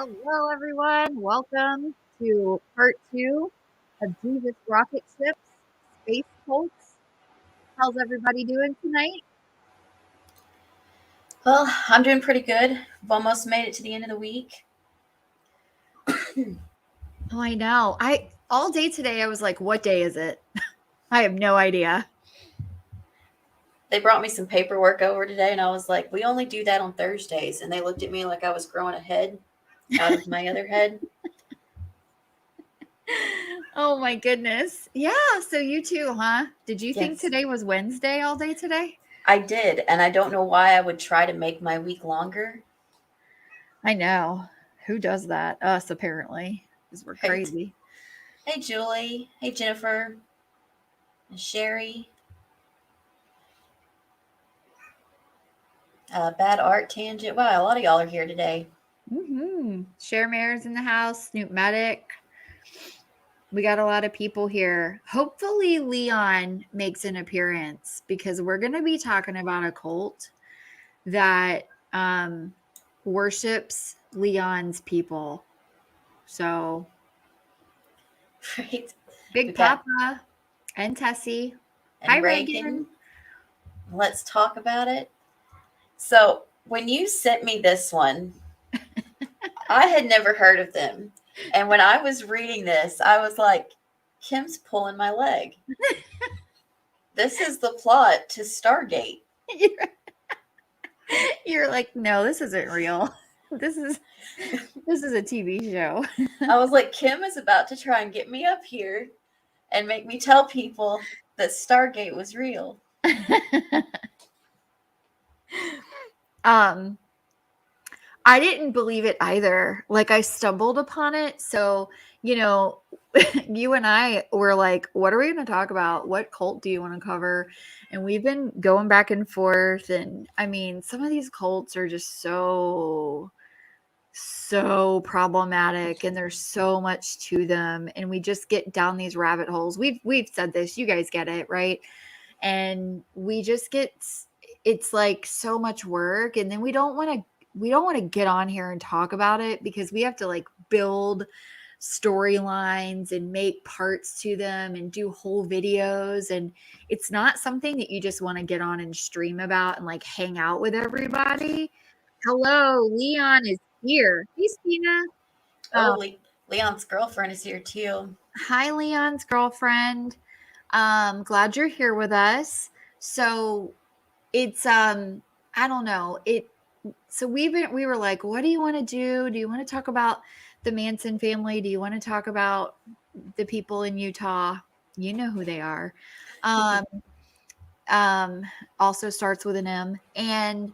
Hello, everyone. Welcome to part 2 of Jesus Rocket Ships Space Cults. How's everybody doing tonight? Well, I'm doing pretty good. I've almost made it to the end of the week. Oh, I know. All day today I was like, what day is it? I have no idea. They brought me some paperwork over today, and I was like, we only do that on Thursdays. And they looked at me like I was growing a head out of my other head. Oh my goodness. Yeah, so you too, huh? Did you think Yes, today was Wednesday all day today? I did. And I don't know why I would try to make my week longer. I know. Who does that? Us, apparently, because we're Right? crazy. Hey, Julie. Hey, Jennifer. And Sherry. Bad Art Tangent. Wow, a lot of y'all are here today. Share Mare's in the house, Snoop Medic. We got a lot of people here. Hopefully, Leon makes an appearance because we're going to be talking about a cult that worships Leon's people. So, Right? Big We've got Papa and Tessie. Hi, and Reagan. Reagan. Let's talk about it. So, when you sent me this one, I had never heard of them. And when I was reading this, I was like, Kim's pulling my leg. This is the plot to Stargate. You're like, no, this isn't real. This is a TV show. I was like, Kim is about to try and get me up here and make me tell people that Stargate was real. I didn't believe it either. Like, I stumbled upon it. So, you and I were like, what are we going to talk about? What cult do you want to cover? And we've been going back and forth. And I mean, some of these cults are just so problematic, and there's so much to them, and we just get down these rabbit holes. We've said this, you guys get it, right? And we just get, it's like so much work, and then we don't want to get on here and talk about it because we have to like build storylines and make parts to them and do whole videos, and it's not something that you just want to get on and stream about and like hang out with everybody. Hello, Leon is here. Hey, Stina. Oh, Leon's girlfriend is here too. Hi, Leon's girlfriend. Glad you're here with us. So it's I don't know. So we were like, what do you want to do? Do you want to talk about the Manson family? Do you want to talk about the people in Utah? You know who they are. Um, also starts with an M. And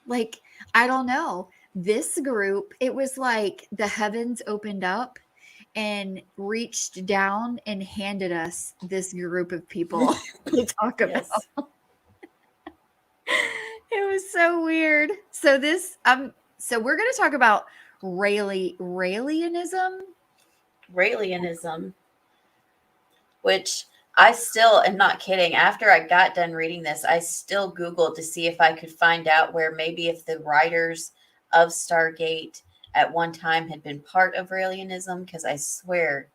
like, I don't know. This group, it was like the heavens opened up and reached down and handed us this group of people to talk about. Yes. It was so weird. So so we're going to talk about Raelianism. Raelianism, which I still am not kidding. After I got done reading this, I still Googled to see if I could find out where maybe if the writers of Stargate at one time had been part of Raelianism, because I swear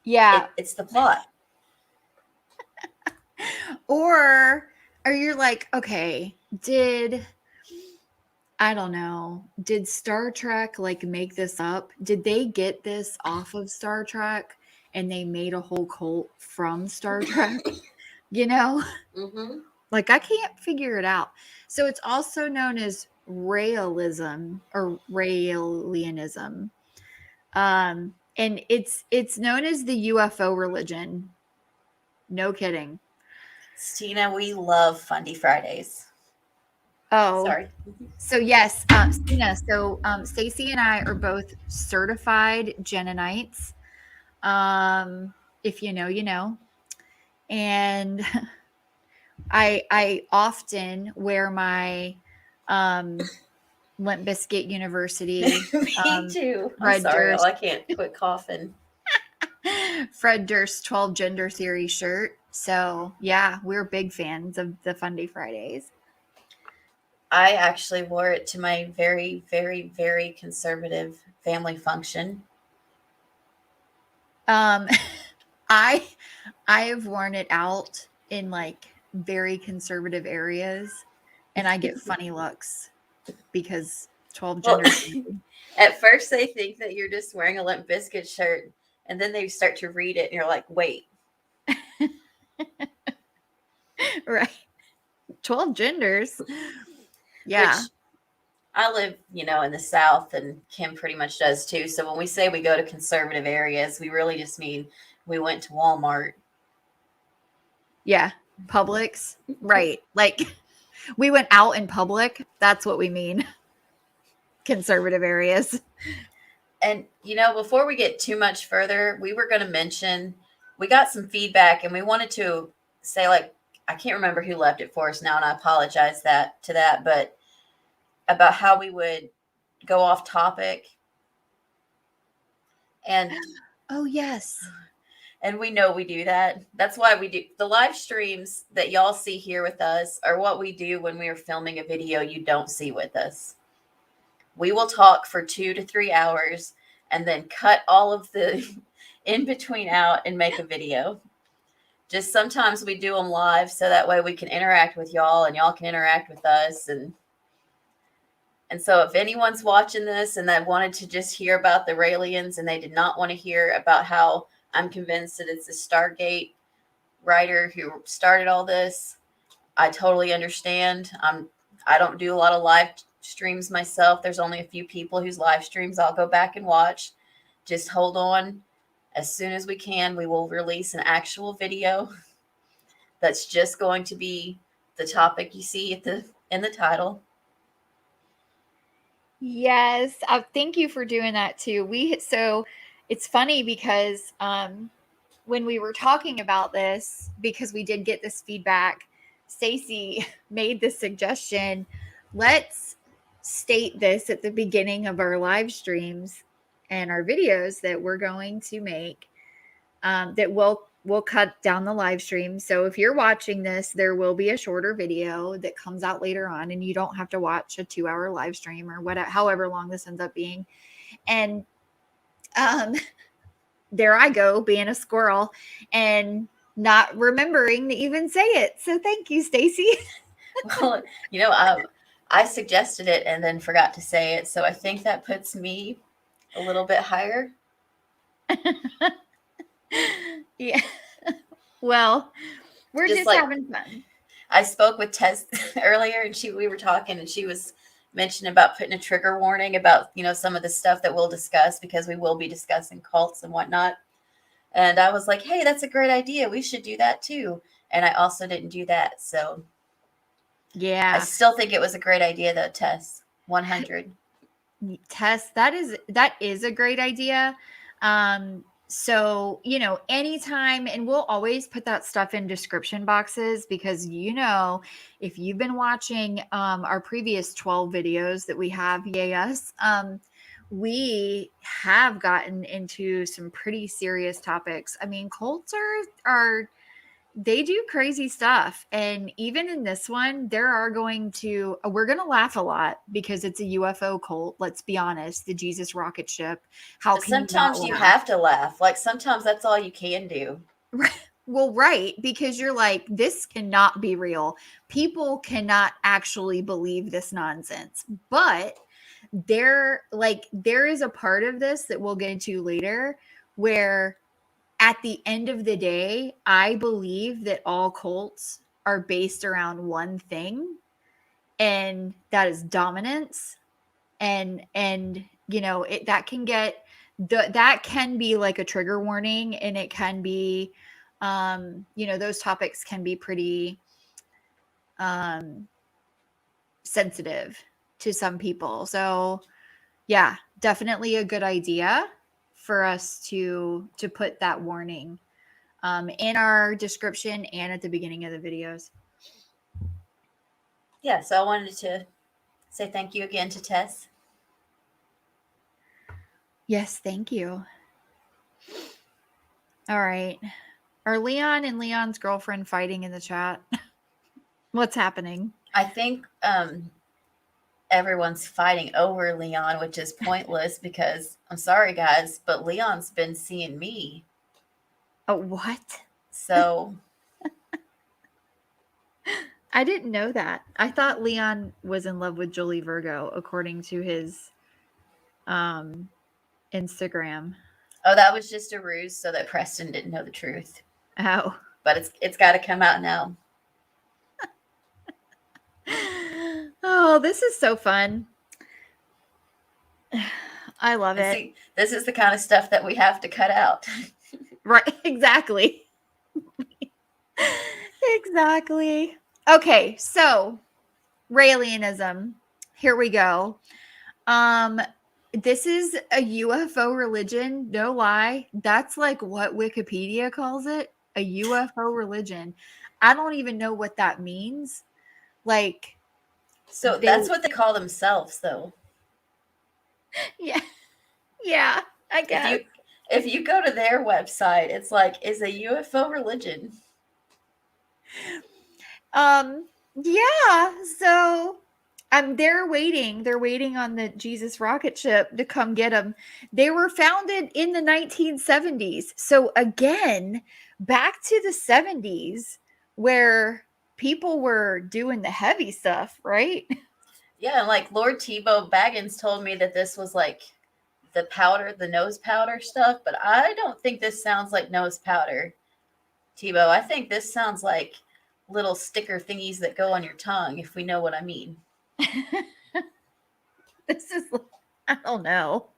Yeah. it's the plot. Or you're like, okay, I don't know, did Star Trek like make this up? Did they get this off of Star Trek and they made a whole cult from Star Trek? You know? Mm-hmm. Like, I can't figure it out. So it's also known as Raelism or Raelianism. And it's known as the UFO religion. No kidding. Stina, we love Fundy Fridays. Oh, Sorry. so yes, Stina. So Stacy and I are both certified Genonites. If you know, you know. And I often wear my Limp Bizkit University Me too. I'm Fred sorry, y'all. Durst I can't quit coughing. Fred Durst 12 Gender Theory shirt. So yeah, we're big fans of the Fundy Fridays. I actually wore it to my very, very, very conservative family function. I have worn it out in like very conservative areas, and I get funny looks because 12 Well, genders. at first they think that you're just wearing a Limp Bizkit shirt, and then they start to read it, and you're like, wait. Right. 12 genders. Yeah. Which I live, in the South, and Kim pretty much does too. So when we say we go to conservative areas, we really just mean we went to Walmart. Yeah. Publix. Right. Like we went out in public. That's what we mean. Conservative areas. And, before we get too much further, we were going to mention we got some feedback, and we wanted to say, like, I can't remember who left it for us now, and I apologize to that, but about how we would go off topic. And oh, yes. And we know we do that. That's why we do the live streams that y'all see here with us are what we do when we are filming a video you don't see with us. We will talk for 2 to 3 hours and then cut all of the in between out and make a video. Just sometimes we do them live so that way we can interact with y'all and y'all can interact with us. And so if anyone's watching this and they wanted to just hear about the Raelians and they did not want to hear about how I'm convinced that it's the Stargate writer who started all this, I totally understand. I don't do a lot of live streams myself. There's only a few people whose live streams I'll go back and watch. Just hold on. As soon as we can, we will release an actual video that's just going to be the topic you see in the title. Yes. Thank you for doing that too. So it's funny because when we were talking about this, because we did get this feedback, Stacy made the suggestion, let's state this at the beginning of our live streams and our videos that we're going to make, that we'll cut down the live stream. So if you're watching this, there will be a shorter video that comes out later on, and you don't have to watch a 2-hour live stream or whatever, however long this ends up being. And there I go being a squirrel and not remembering to even say it. So thank you, Stacy. Well, I suggested it and then forgot to say it. So I think that puts me a little bit higher. Yeah. Well, we're just like, having fun. I spoke with Tess earlier, and we were talking, and she was mentioning about putting a trigger warning about, some of the stuff that we'll discuss, because we will be discussing cults and whatnot. And I was like, hey, that's a great idea. We should do that too. And I also didn't do that. So yeah, I still think it was a great idea though, Tess. 100. Tess, that is a great idea. So, anytime, and we'll always put that stuff in description boxes, because, if you've been watching our previous 12 videos that we have, yay us, we have gotten into some pretty serious topics. I mean, cults are they do crazy stuff. And even in this one, we're going to laugh a lot because it's a UFO cult. Let's be honest, the Jesus rocket ship. How can sometimes you have to laugh? Like, sometimes that's all you can do. Well, right. Because you're like, this cannot be real. People cannot actually believe this nonsense. But there is a part of this that we'll get into later where at the end of the day, I believe that all cults are based around one thing, and that is dominance. And that can be like a trigger warning, and it can be, those topics can be pretty sensitive to some people. So yeah, definitely a good idea for us to put that warning in our description and at the beginning of the videos. Yeah, so I wanted to say thank you again to Tess. Yes, thank you. All right. Are Leon and Leon's girlfriend fighting in the chat? What's happening? I think everyone's fighting over Leon, which is pointless because I'm sorry, guys, but Leon's been seeing me. Oh, what? So I didn't know that. I thought Leon was in love with Julie Virgo, according to his Instagram. oh, that was just a ruse so that Preston didn't know the truth. Oh. But it's got to come out now. Oh, this is so fun. I love And it. see, this is the kind of stuff that we have to cut out. Right, exactly. Exactly. Okay, so Raelianism. Here we go. This is a UFO religion, no lie. That's like what Wikipedia calls it, a UFO religion. I don't even know what that means. Like, So that's what they call themselves, though. yeah. Yeah, I guess. If you go to their website, it's like, is a UFO religion. Yeah, so they're waiting. They're waiting on the Jesus rocket ship to come get them. They were founded in the 1970s. So again, back to the 70s where people were doing the heavy stuff, right? Yeah, and like Lord Tebow Baggins told me that this was like the powder, the nose powder stuff, but I don't think this sounds like nose powder, Tebow. I think this sounds like little sticker thingies that go on your tongue, if we know what I mean. This is, I don't know.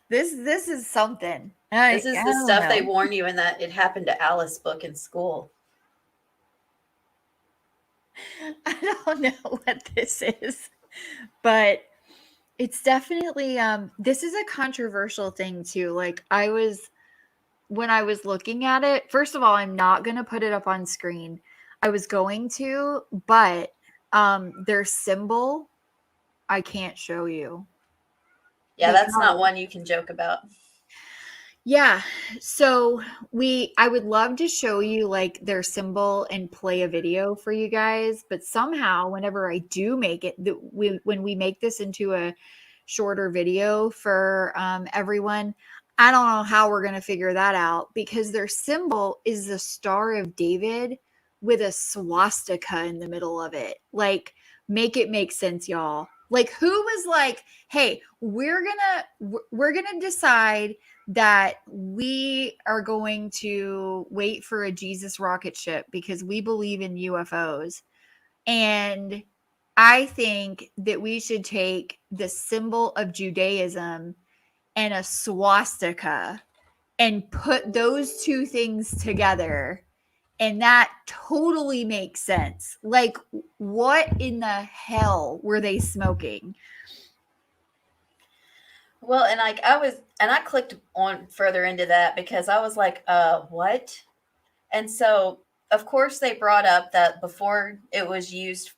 This is something. This is the stuff they warn you in that It Happened to Alice book in school. I don't know what this is, but it's definitely this is a controversial thing too. Like when I was looking at it, first of all, I'm not going to put it up on screen. I was going to, but their symbol I can't show you. Yeah, that's not one you can joke about. Yeah. So I would love to show you like their symbol and play a video for you guys, but somehow whenever I do make it, when we make this into a shorter video for everyone, I don't know how we're going to figure that out because their symbol is the Star of David with a swastika in the middle of it. Like, make it make sense, y'all. Like, who was like, hey, we're gonna decide that we are going to wait for a Jesus rocket ship because we believe in UFOs. And I think that we should take the symbol of Judaism and a swastika and put those two things together. And that totally makes sense. Like, what in the hell were they smoking? Well, and like I clicked on further into that because I was like, what? And so, of course, they brought up that before it was used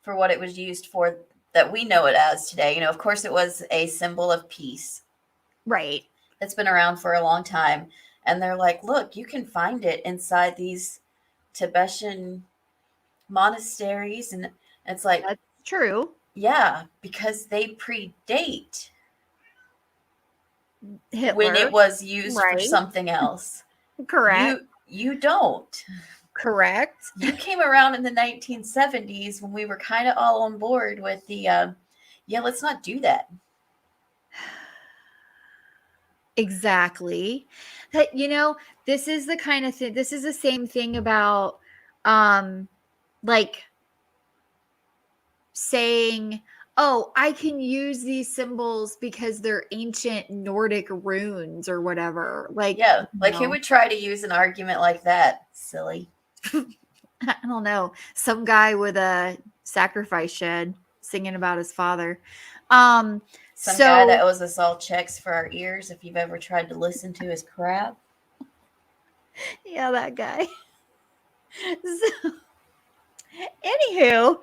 for what it was used for, that we know it as today. You know, of course, it was a symbol of peace. Right. It's been around for a long time. And they're like, look, you can find it inside these Tibetan monasteries. And it's like, that's true. Yeah, because they predate Hitler. When it was used for something else. Correct. You don't. Correct. You came around in the 1970s when we were kind of all on board with the, let's not do that. Exactly. You know, this is the kind of thing, this is the same thing about, like saying, oh, I can use these symbols because they're ancient Nordic runes or whatever. Like, yeah, like who would try to use an argument like that? Silly. I don't know. Some guy with a sacrifice shed singing about his father. Some guy that owes us all checks for our ears if you've ever tried to listen to his crap. Yeah, that guy. So, anywho,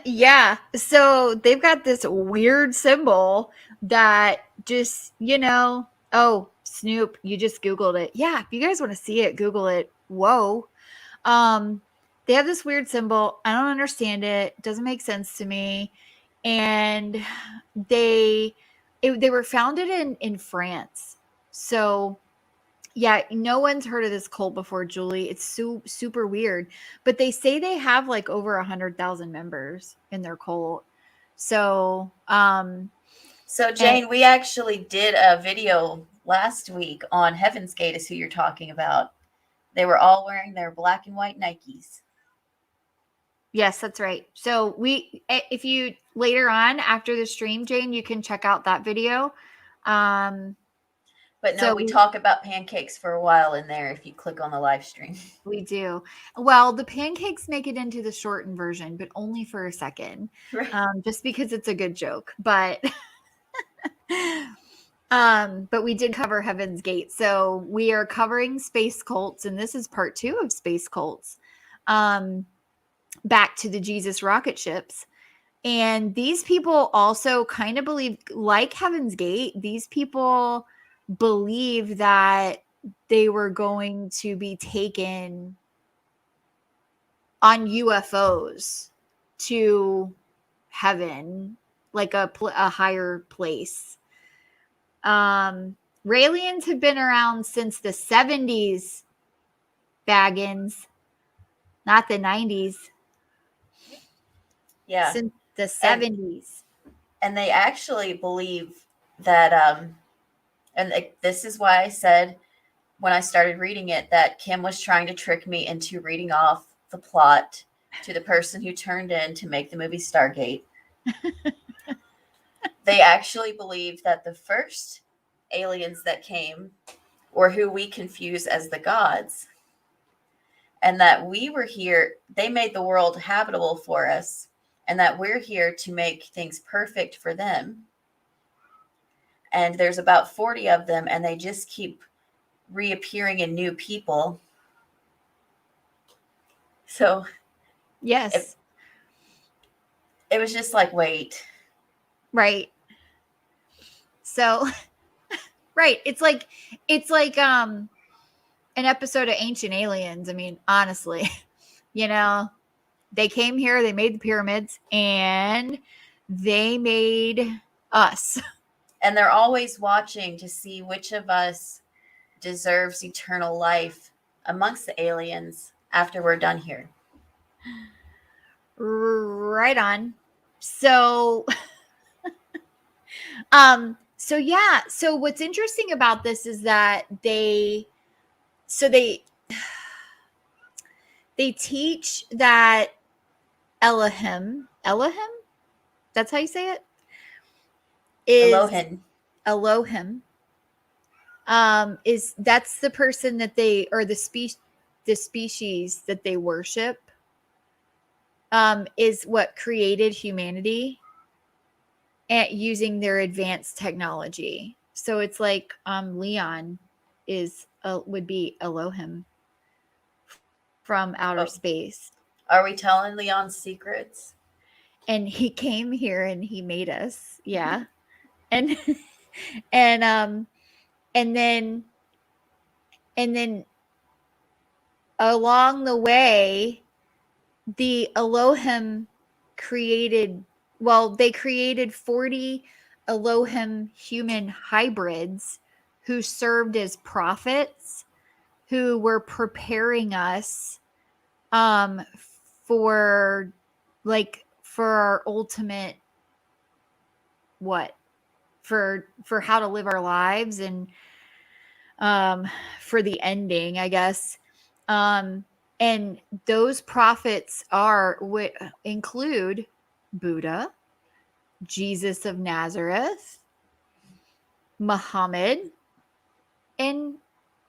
yeah. So they've got this weird symbol that just, oh, Snoop, you just Googled it. Yeah, if you guys want to see it, Google it. Whoa. They have this weird symbol. I don't understand it. It doesn't make sense to me. and they were founded in France. So yeah, no one's heard of this cult before, Julie. It's super weird, but they say they have like over 100,000 members in their cult. So, So, and Jane, we actually did a video last week on Heaven's Gate, is who you're talking about. They were all wearing their black and white Nikes. yes, that's right. So if you later on after the stream, Jane, you can check out that video. But no, So we talk about pancakes for a while in there if you click on the live stream. we do. Well, the pancakes make it into the shortened version, but only for a second, Right. just because it's a good joke. But but we did cover Heaven's Gate. So we are covering space cults, and this is part 2 of space cults. Back to the Jesus rocket ships. And these people also kind of believe, like Heaven's Gate, these people believe that they were going to be taken on UFOs to heaven, like a higher place. Raelians have been around since the 70s, Baggins, not the 90s. Yeah. Since the 70s. And they actually believe that, this is why I said when I started reading it that Kim was trying to trick me into reading off the plot to the person who turned in to make the movie Stargate. They actually believe that the first aliens that came were who we confuse as the gods, and that we were here, they made the world habitable for us, and that we're here to make things perfect for them. And there's about 40 of them, and they just keep reappearing in new people. So yes, it was just like, wait. Right. So right, it's like an episode of Ancient Aliens. I mean, honestly, they came here, they made the pyramids, and they made us. And they're always watching to see which of us deserves eternal life amongst the aliens after we're done here. Right on. So so what's interesting about this is that they teach that Elohim, that's how you say it, is Elohim, is that's the person that they, or the species that they worship, is what created humanity and using their advanced technology. So it's like Leon would be Elohim from outer space. Are we telling Leon's secrets? And he came here and he made us. Yeah. And and then along the way, the Elohim they created 40 Elohim human hybrids who served as prophets, who were preparing us for our ultimate for how to live our lives, and for the ending, I guess. And those prophets include Buddha, Jesus of Nazareth, Muhammad, and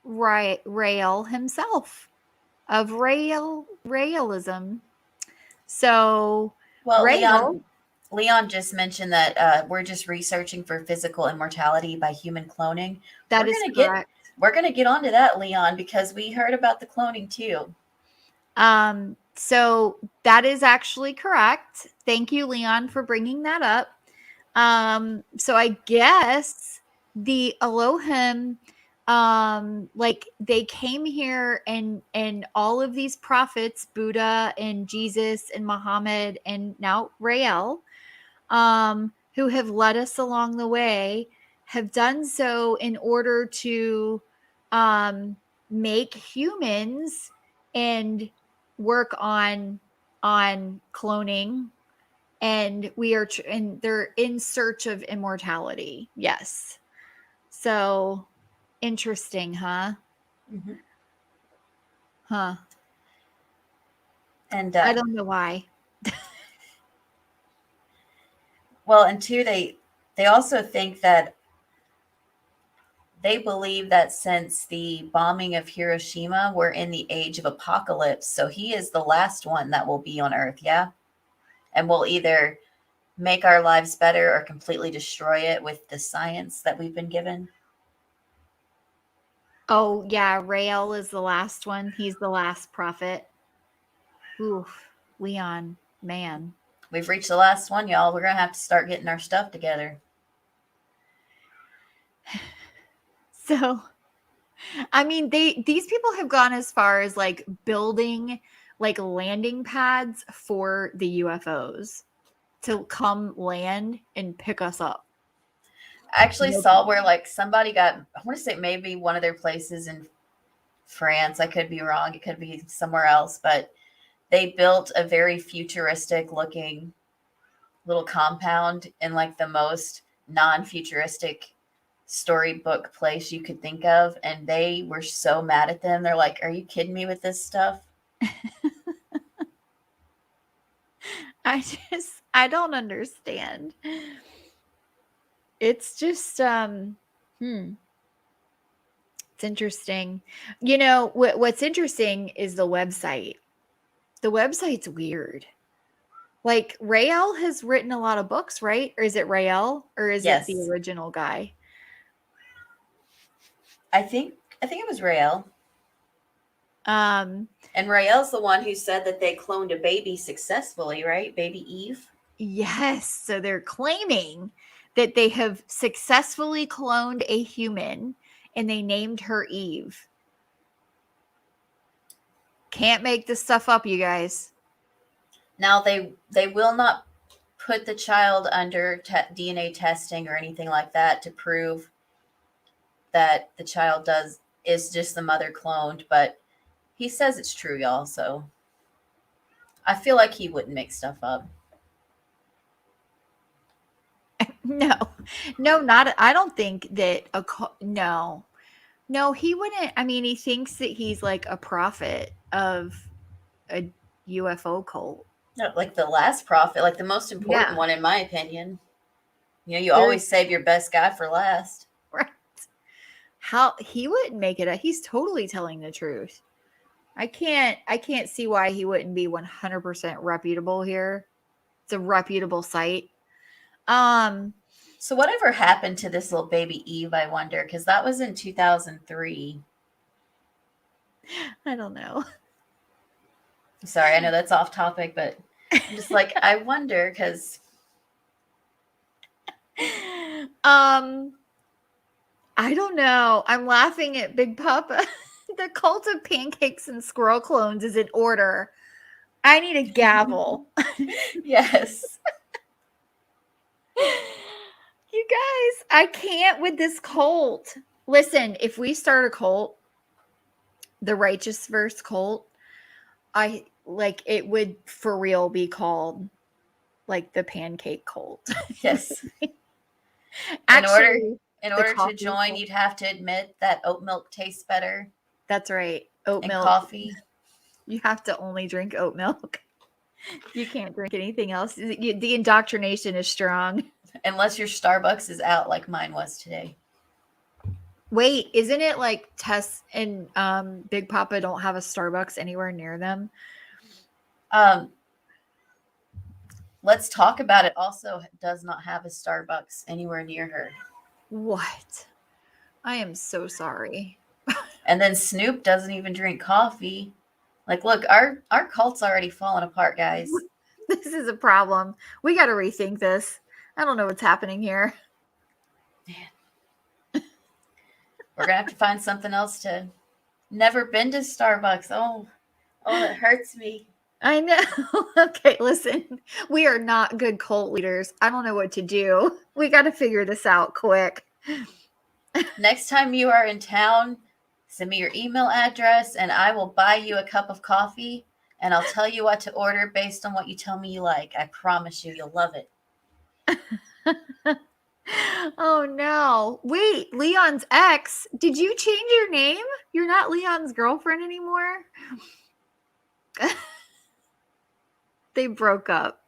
Rael himself of Raelism. So, well, Leon just mentioned that we're just researching for physical immortality by human cloning. That is correct. We're going to get onto that, Leon, because we heard about the cloning too. So that is actually correct. Thank you, Leon, for bringing that up. So I guess the Elohim, they came here, and all of these prophets, Buddha and Jesus and Muhammad and now Rael, who have led us along the way, have done so in order to make humans and work on cloning, and and they're in search of immortality. Yes. So interesting, huh? Mm-hmm. Huh. And I don't know why. well, and two, they also think that they believe that since the bombing of Hiroshima, we're in the age of apocalypse. So he is the last one that will be on Earth, yeah? And will either make our lives better or completely destroy it with the science that we've been given. Oh, yeah, Rael is the last one. He's the last prophet. Oof, Leon, man. We've reached the last one, y'all. We're going to have to start getting our stuff together. So, I mean, these people have gone as far as like building like landing pads for the UFOs to come land and pick us up. I actually No saw kidding. where like somebody got, I want to say maybe one of their places in France. I could be wrong. It could be somewhere else, but they built a very futuristic looking little compound in like the most non-futuristic storybook place you could think of, and they were so mad at them. They're like, are you kidding me with this stuff? I don't understand. It's just it's interesting. You know, what's interesting is the website. The website's weird. Like Rael has written a lot of books, right? Or is it Rael or is it the Yes, original guy? I think it was Rael. Um And Rael's the one who said that they cloned a baby successfully, right? Baby Eve. yes, so they're claiming that they have successfully cloned a human and they named her Eve. Can't make this stuff up, you guys. Now they will not put the child under DNA testing or anything like that to prove that the child does is just the mother cloned, but he says it's true, y'all. So I feel like he wouldn't make stuff up. No, no, not. I don't think that no, no, he wouldn't. I mean, he thinks that he's like a prophet of a UFO cult. No, like the last prophet, like the most important Yeah, one, in my opinion. You know, you there's always save your best guy for last. right. How he wouldn't make it up. He's totally telling the truth. I can't see why he wouldn't be 100% reputable here. It's a reputable site. Um, So whatever happened to this little baby Eve, I wonder, because that was in 2003. I don't know. Sorry, I know that's off topic, but I'm just like, I wonder because um, I don't know. I'm laughing at Big Papa. The cult of pancakes and squirrel clones is in order. I need a gavel. yes. You guys, I can't with this cult. Listen, if we start a cult, the Righteous Verse cult, I like it would for real be called like the pancake cult. Yes. In order Actually, in the order to coffee join, cult. you'd have to admit that oat milk tastes better That's right. Oat and milk. coffee. You have to only drink oat milk. You can't drink anything else. The indoctrination is strong. Unless your Starbucks is out like mine was today. Wait, isn't it like Tess and Big Papa don't have a Starbucks anywhere near them? Um, let's talk about it. Also, does not have a Starbucks anywhere near her. What? I am so sorry. And then Snoop doesn't even drink coffee. Like, look, our cult's already falling apart, guys. This is a problem. We got to rethink this. I don't know what's happening here. We're gonna have to find something else to. Never been to Starbucks. Oh, that hurts me. I know. Okay, listen. We are not good cult leaders. I don't know what to do. We got to figure this out quick. Next time you are in town, send me your email address and I will buy you a cup of coffee and I'll tell you what to order based on what you tell me you like. I promise you, you'll love it. Oh no. Wait, Leon's ex, did you change your name? You're not Leon's girlfriend anymore? They broke up.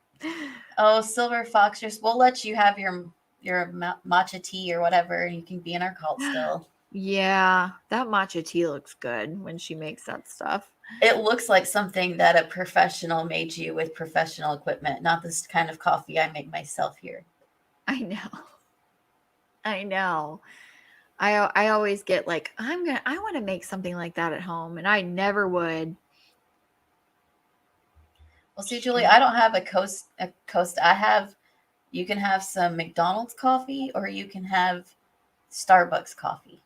Oh, Silver Fox, we'll let you have your matcha tea or whatever, and you can be in our cult still. Yeah, that matcha tea looks good when she makes that stuff. It looks like something that a professional made you with professional equipment, not this kind of coffee I make myself here. I know. I know. I always get like, I want to make something like that at home, and I never would. Well, see, Julie, I don't have a coast. You can have some McDonald's coffee or you can have Starbucks coffee.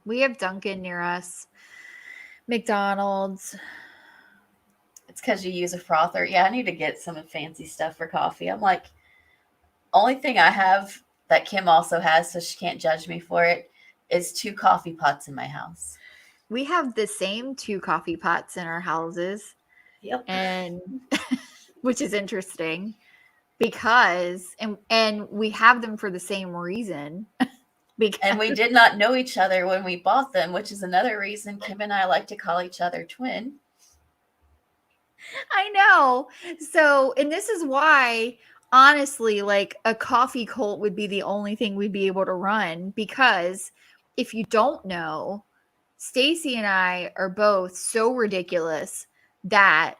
We have Dunkin' near us. McDonald's. It's because you use a frother. Yeah, I need to get some fancy stuff for coffee. I'm like, only thing I have that Kim also has, so she can't judge me for it, is 2 coffee pots in my house. We have the same 2 coffee pots in our houses. Yep. And which is interesting because and we have them for the same reason. And we did not know each other when we bought them, which is another reason Kim and I like to call each other twin. I know. So, and this is why, honestly, like a coffee cult would be the only thing we'd be able to run because if you don't know, Stacy and I are both so ridiculous that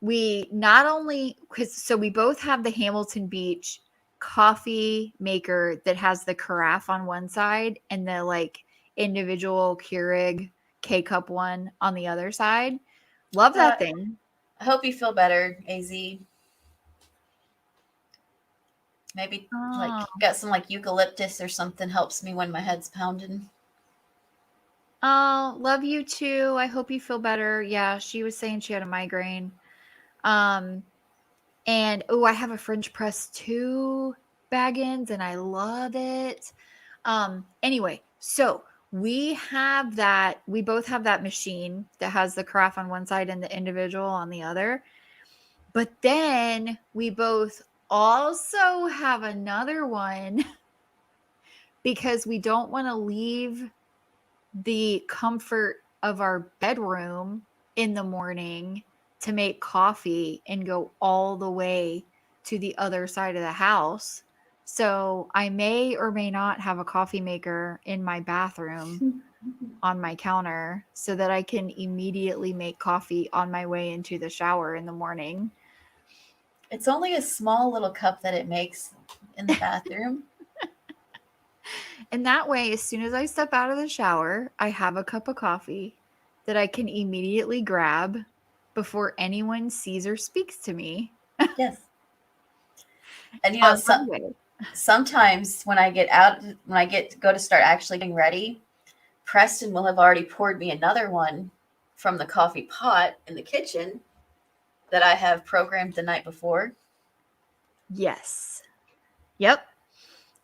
we not only so we both have the Hamilton Beach coffee maker that has the carafe on one side and the like individual Keurig K-cup one on the other side. Love that thing. I hope you feel better, AZ. Maybe like got some like eucalyptus or something helps me when my head's pounding. Oh, love you too. I hope you feel better. Yeah, she was saying she had a migraine. And I have a French press too, Baggins, and I love it. Anyway, so we both have that machine that has the carafe on one side and the individual on the other. But then we both also have another one because we don't want to leave the comfort of our bedroom in the morning to make coffee and go all the way to the other side of the house. So I may or may not have a coffee maker in my bathroom on my counter so that I can immediately make coffee on my way into the shower in the morning. It's only a small little cup that it makes in the bathroom. And that way, as soon as I step out of the shower, I have a cup of coffee that I can immediately grab before anyone sees or speaks to me. Yes. And you know, sometimes when I go to start actually getting ready, Preston will have already poured me another one from the coffee pot in the kitchen that I have programmed the night before. Yes. Yep.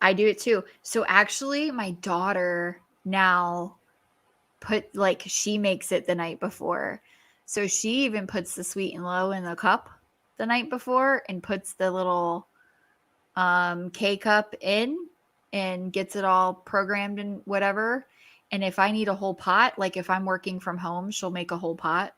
I do it too. So actually, my daughter now she makes it the night before. So she even puts the sweet and low in the cup the night before and puts the little K cup in and gets it all programmed and whatever. And if I need a whole pot, like if I'm working from home, she'll make a whole pot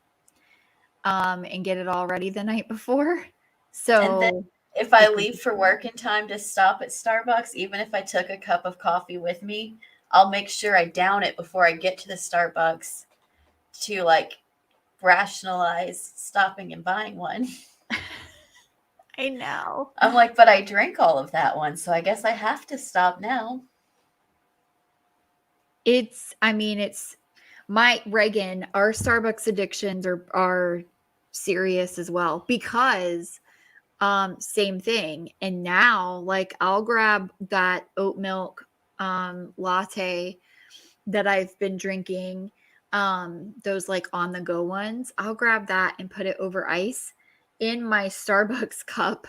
and get it all ready the night before. So and then if I leave for work in time to stop at Starbucks, even if I took a cup of coffee with me, I'll make sure I down it before I get to the Starbucks to like rationalize stopping and buying one. I know. I'm like, but I drank all of that one, so I guess I have to stop now. It's my Reagan, our Starbucks addictions are serious as well because same thing. And now like I'll grab that oat milk latte that I've been drinking those like on the go ones, I'll grab that and put it over ice in my Starbucks cup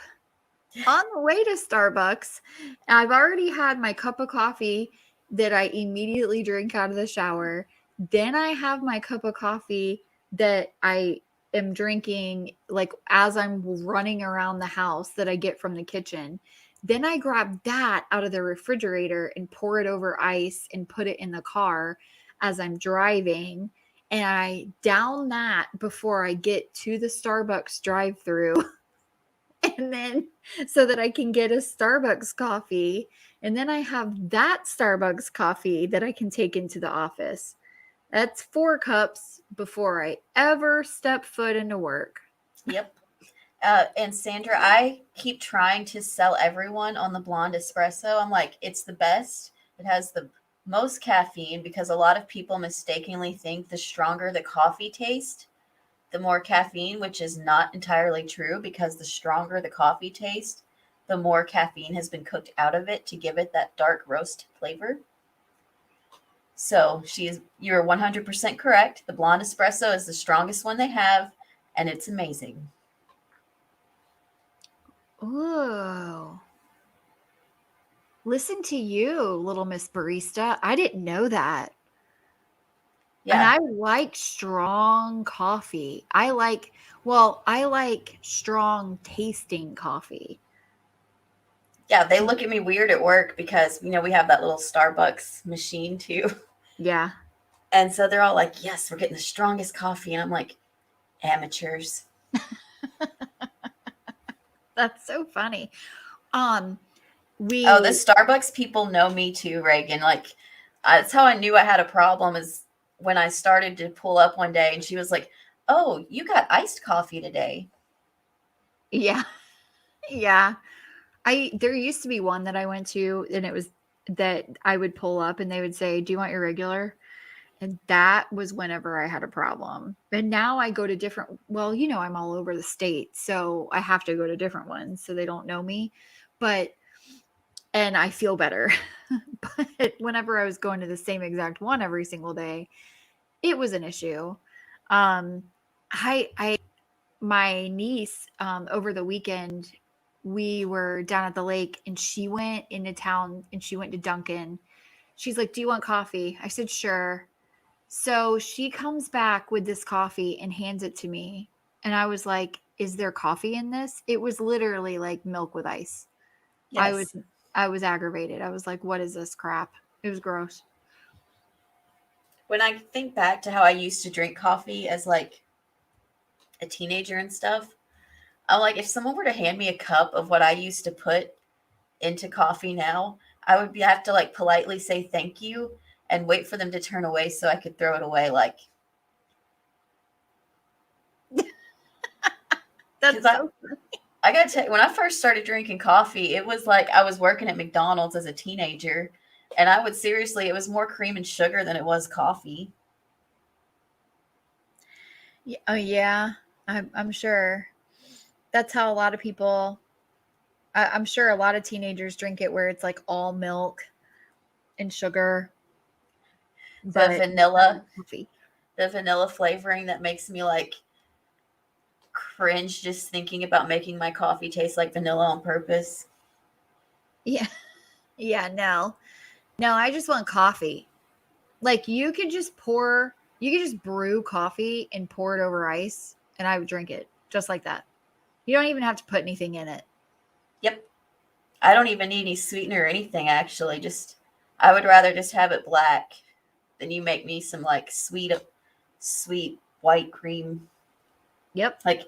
on the way to Starbucks. I've already had my cup of coffee that I immediately drink out of the shower. Then I have my cup of coffee that I am drinking like as I'm running around the house that I get from the kitchen. Then I grab that out of the refrigerator and pour it over ice and put it in the car as I'm driving. And I down that before I get to the Starbucks drive-through. And then so that I can get a Starbucks coffee. And then I have that Starbucks coffee that I can take into the office. That's 4 cups before I ever step foot into work. Yep. And Sandra, I keep trying to sell everyone on the blonde espresso. I'm like, it's the best. It has the most caffeine because a lot of people mistakenly think the stronger the coffee tastes, the more caffeine, which is not entirely true because the stronger the coffee tastes, the more caffeine has been cooked out of it to give it that dark roast flavor. So you're 100% correct. The blonde espresso is the strongest one they have, and it's amazing. Ooh. Listen to you, little Miss Barista. I didn't know that. And Yeah. I like strong coffee. I like strong tasting coffee. Yeah, they look at me weird at work because, we have that little Starbucks machine too. Yeah. And so they're all like, yes, we're getting the strongest coffee. And I'm like, amateurs. That's so funny. Oh, the Starbucks people know me too, Reagan. Like, that's how I knew I had a problem is when I started to pull up one day and she was like, oh, you got iced coffee today. Yeah. Yeah. There used to be one that I went to and it was that I would pull up and they would say, "Do you want your regular?" And that was whenever I had a problem. And now I go to different I'm all over the state, so I have to go to different ones so they don't know me. And I feel better. But whenever I was going to the same exact one every single day, it was an issue. Um I my niece over the weekend we were down at the lake and she went into town and she went to Dunkin'. She's like, "Do you want coffee?" I said, "Sure." So she comes back with this coffee and hands it to me. And I was like, "Is there coffee in this?" It was literally like milk with ice. I was Yes. I was aggravated. I was like, "What is this crap?" It was gross. When I think back to how I used to drink coffee as like a teenager and stuff, I'm like, if someone were to hand me a cup of what I used to put into coffee now, I would have to like politely say thank you and wait for them to turn away so I could throw it away. Like, That's because so I got to tell you, when I first started drinking coffee, it was like I was working at McDonald's as a teenager, and I would seriously, it was more cream and sugar than it was coffee. Oh yeah, I'm sure. That's how a lot of people. I'm sure a lot of teenagers drink it where it's like all milk and sugar, The but not vanilla, enough coffee. the vanilla flavoring that makes me like cringe just thinking about making my coffee taste like vanilla on purpose. Yeah, yeah. No, no. I just want coffee. Like you could just brew coffee and pour it over ice, and I would drink it just like that. You don't even have to put anything in it. Yep. I don't even need any sweetener or anything actually. Just I would rather just have it black than you make me some like sweet white cream. Yep. Like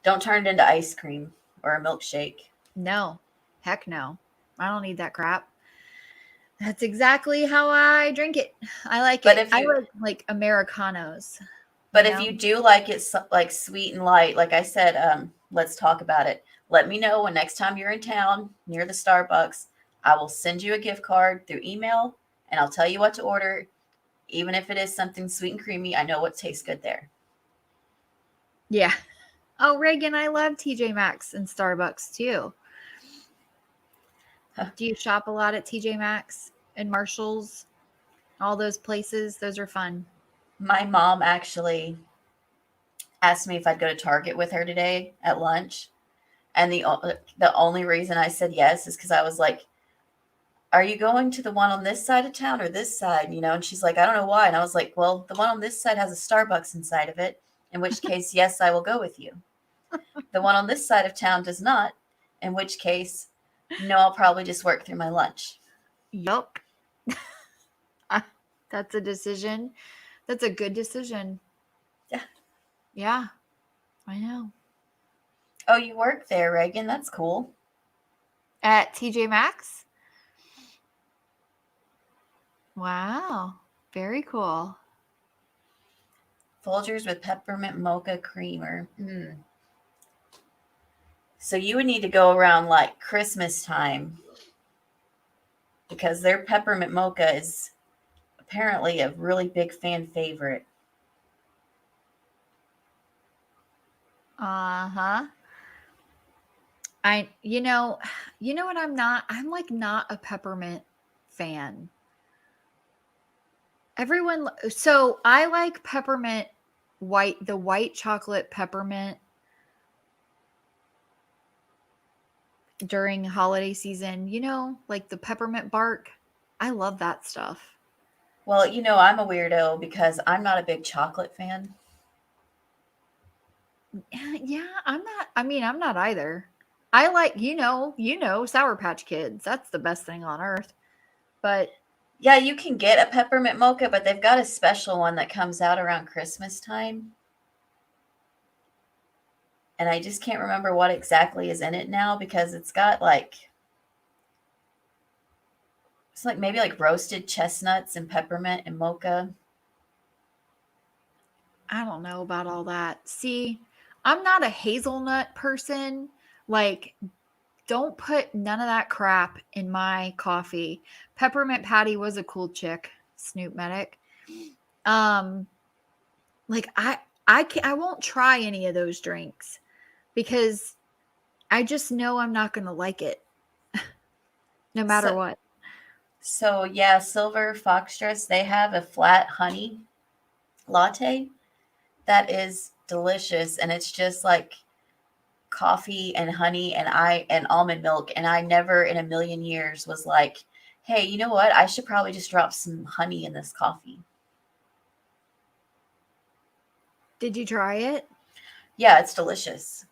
don't turn it into ice cream or a milkshake. No. Heck no. I don't need that crap. That's exactly how I drink it. I like But it. if I you like Americanos, but you if know? you do like it like sweet and light, like I said, let's talk about it. Let me know when next time you're in town near the Starbucks. I will send you a gift card through email and I'll tell you what to order. Even if it is something sweet and creamy, I know what tastes good there. Yeah. Oh, Reagan, I love TJ Maxx and Starbucks too. Do you shop a lot at TJ Maxx and Marshalls? All those places, those are fun. My mom actually asked me if I'd go to Target with her today at lunch. And the only reason I said yes is because I was like, are you going to the one on this side of town or this side? And she's like, I don't know why. And I was like, well, the one on this side has a Starbucks inside of it, in which case, yes, I will go with you. The one on this side of town does not, in which case, no, I'll probably just work through my lunch. Yup. That's a decision. That's a good decision. Yeah. Yeah, I know. Oh, you work there, Reagan. That's cool. At TJ Maxx? Wow. Very cool. Folgers with peppermint mocha creamer. So you would need to go around like Christmas time because their peppermint mocha is apparently a really big fan favorite. Uh-huh. You know what I'm not? I'm like not a peppermint fan. So I like peppermint the white chocolate peppermint during holiday season, like the peppermint bark. I love that stuff. Well, I'm a weirdo because I'm not a big chocolate fan. Yeah, I'm not either. I like, Sour Patch Kids. That's the best thing on earth. But yeah, you can get a peppermint mocha, but they've got a special one that comes out around Christmas time. And I just can't remember what exactly is in it now because it's like maybe like roasted chestnuts and peppermint and mocha. I don't know about all that. See, I'm not a hazelnut person. Like, don't put none of that crap in my coffee. Peppermint Patty was a cool chick, Snoop Medic. Like I won't try any of those drinks because I just know I'm not going to like it no matter what. So yeah, Silver Fox Dress, they have a flat honey latte that is delicious, and it's just like coffee and honey and almond milk, and I never in a million years was like, hey, you know what? I should probably just drop some honey in this coffee. Did you try it? Yeah, it's delicious.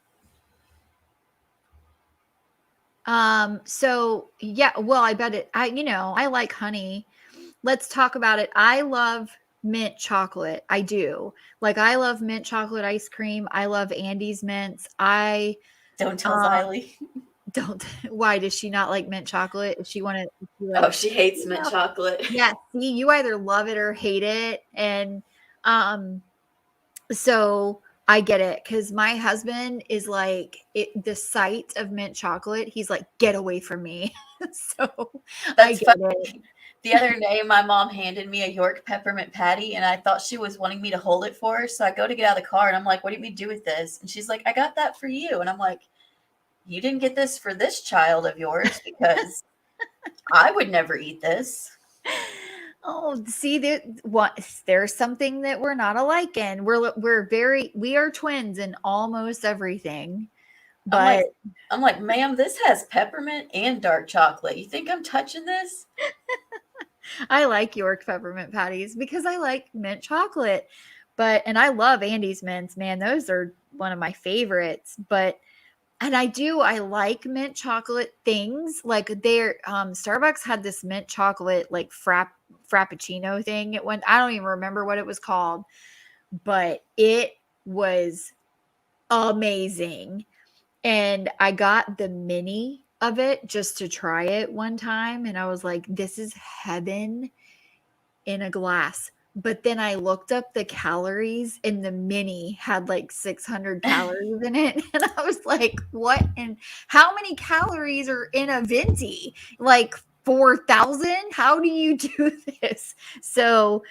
So yeah, well, I bet it I like honey. Let's talk about it. I love mint chocolate. I do. Like I love mint chocolate ice cream. I love Andy's mints. I Don't tell Xylee. don't. Why does she not like mint chocolate? If she wanted, She hates mint chocolate. Yeah, see, you either love it or hate it, and so I get it because my husband is like the sight of mint chocolate. He's like, get away from me. So That's I get funny. it. The other day, my mom handed me a York peppermint patty, and I thought she was wanting me to hold it for her. So I go to get out of the car, and I'm like, what do you mean do with this? And she's like, I got that for you. And I'm like, you didn't get this for this child of yours because I would never eat this. Oh, see, there's something that we're not alike in. We are twins in almost everything. But I'm like, ma'am, this has peppermint and dark chocolate. You think I'm touching this? I like York peppermint patties because I like mint chocolate. And I love Andy's mints, man. Those are one of my favorites. And I like mint chocolate things. Like Starbucks had this mint chocolate like frappuccino thing. I don't even remember what it was called, but it was amazing. And I got the mini of it just to try it one time. And I was like, this is heaven in a glass. But then I looked up the calories and the mini had like 600 calories in it. And I was like, what? And how many calories are in a venti? Like 4,000? How do you do this? So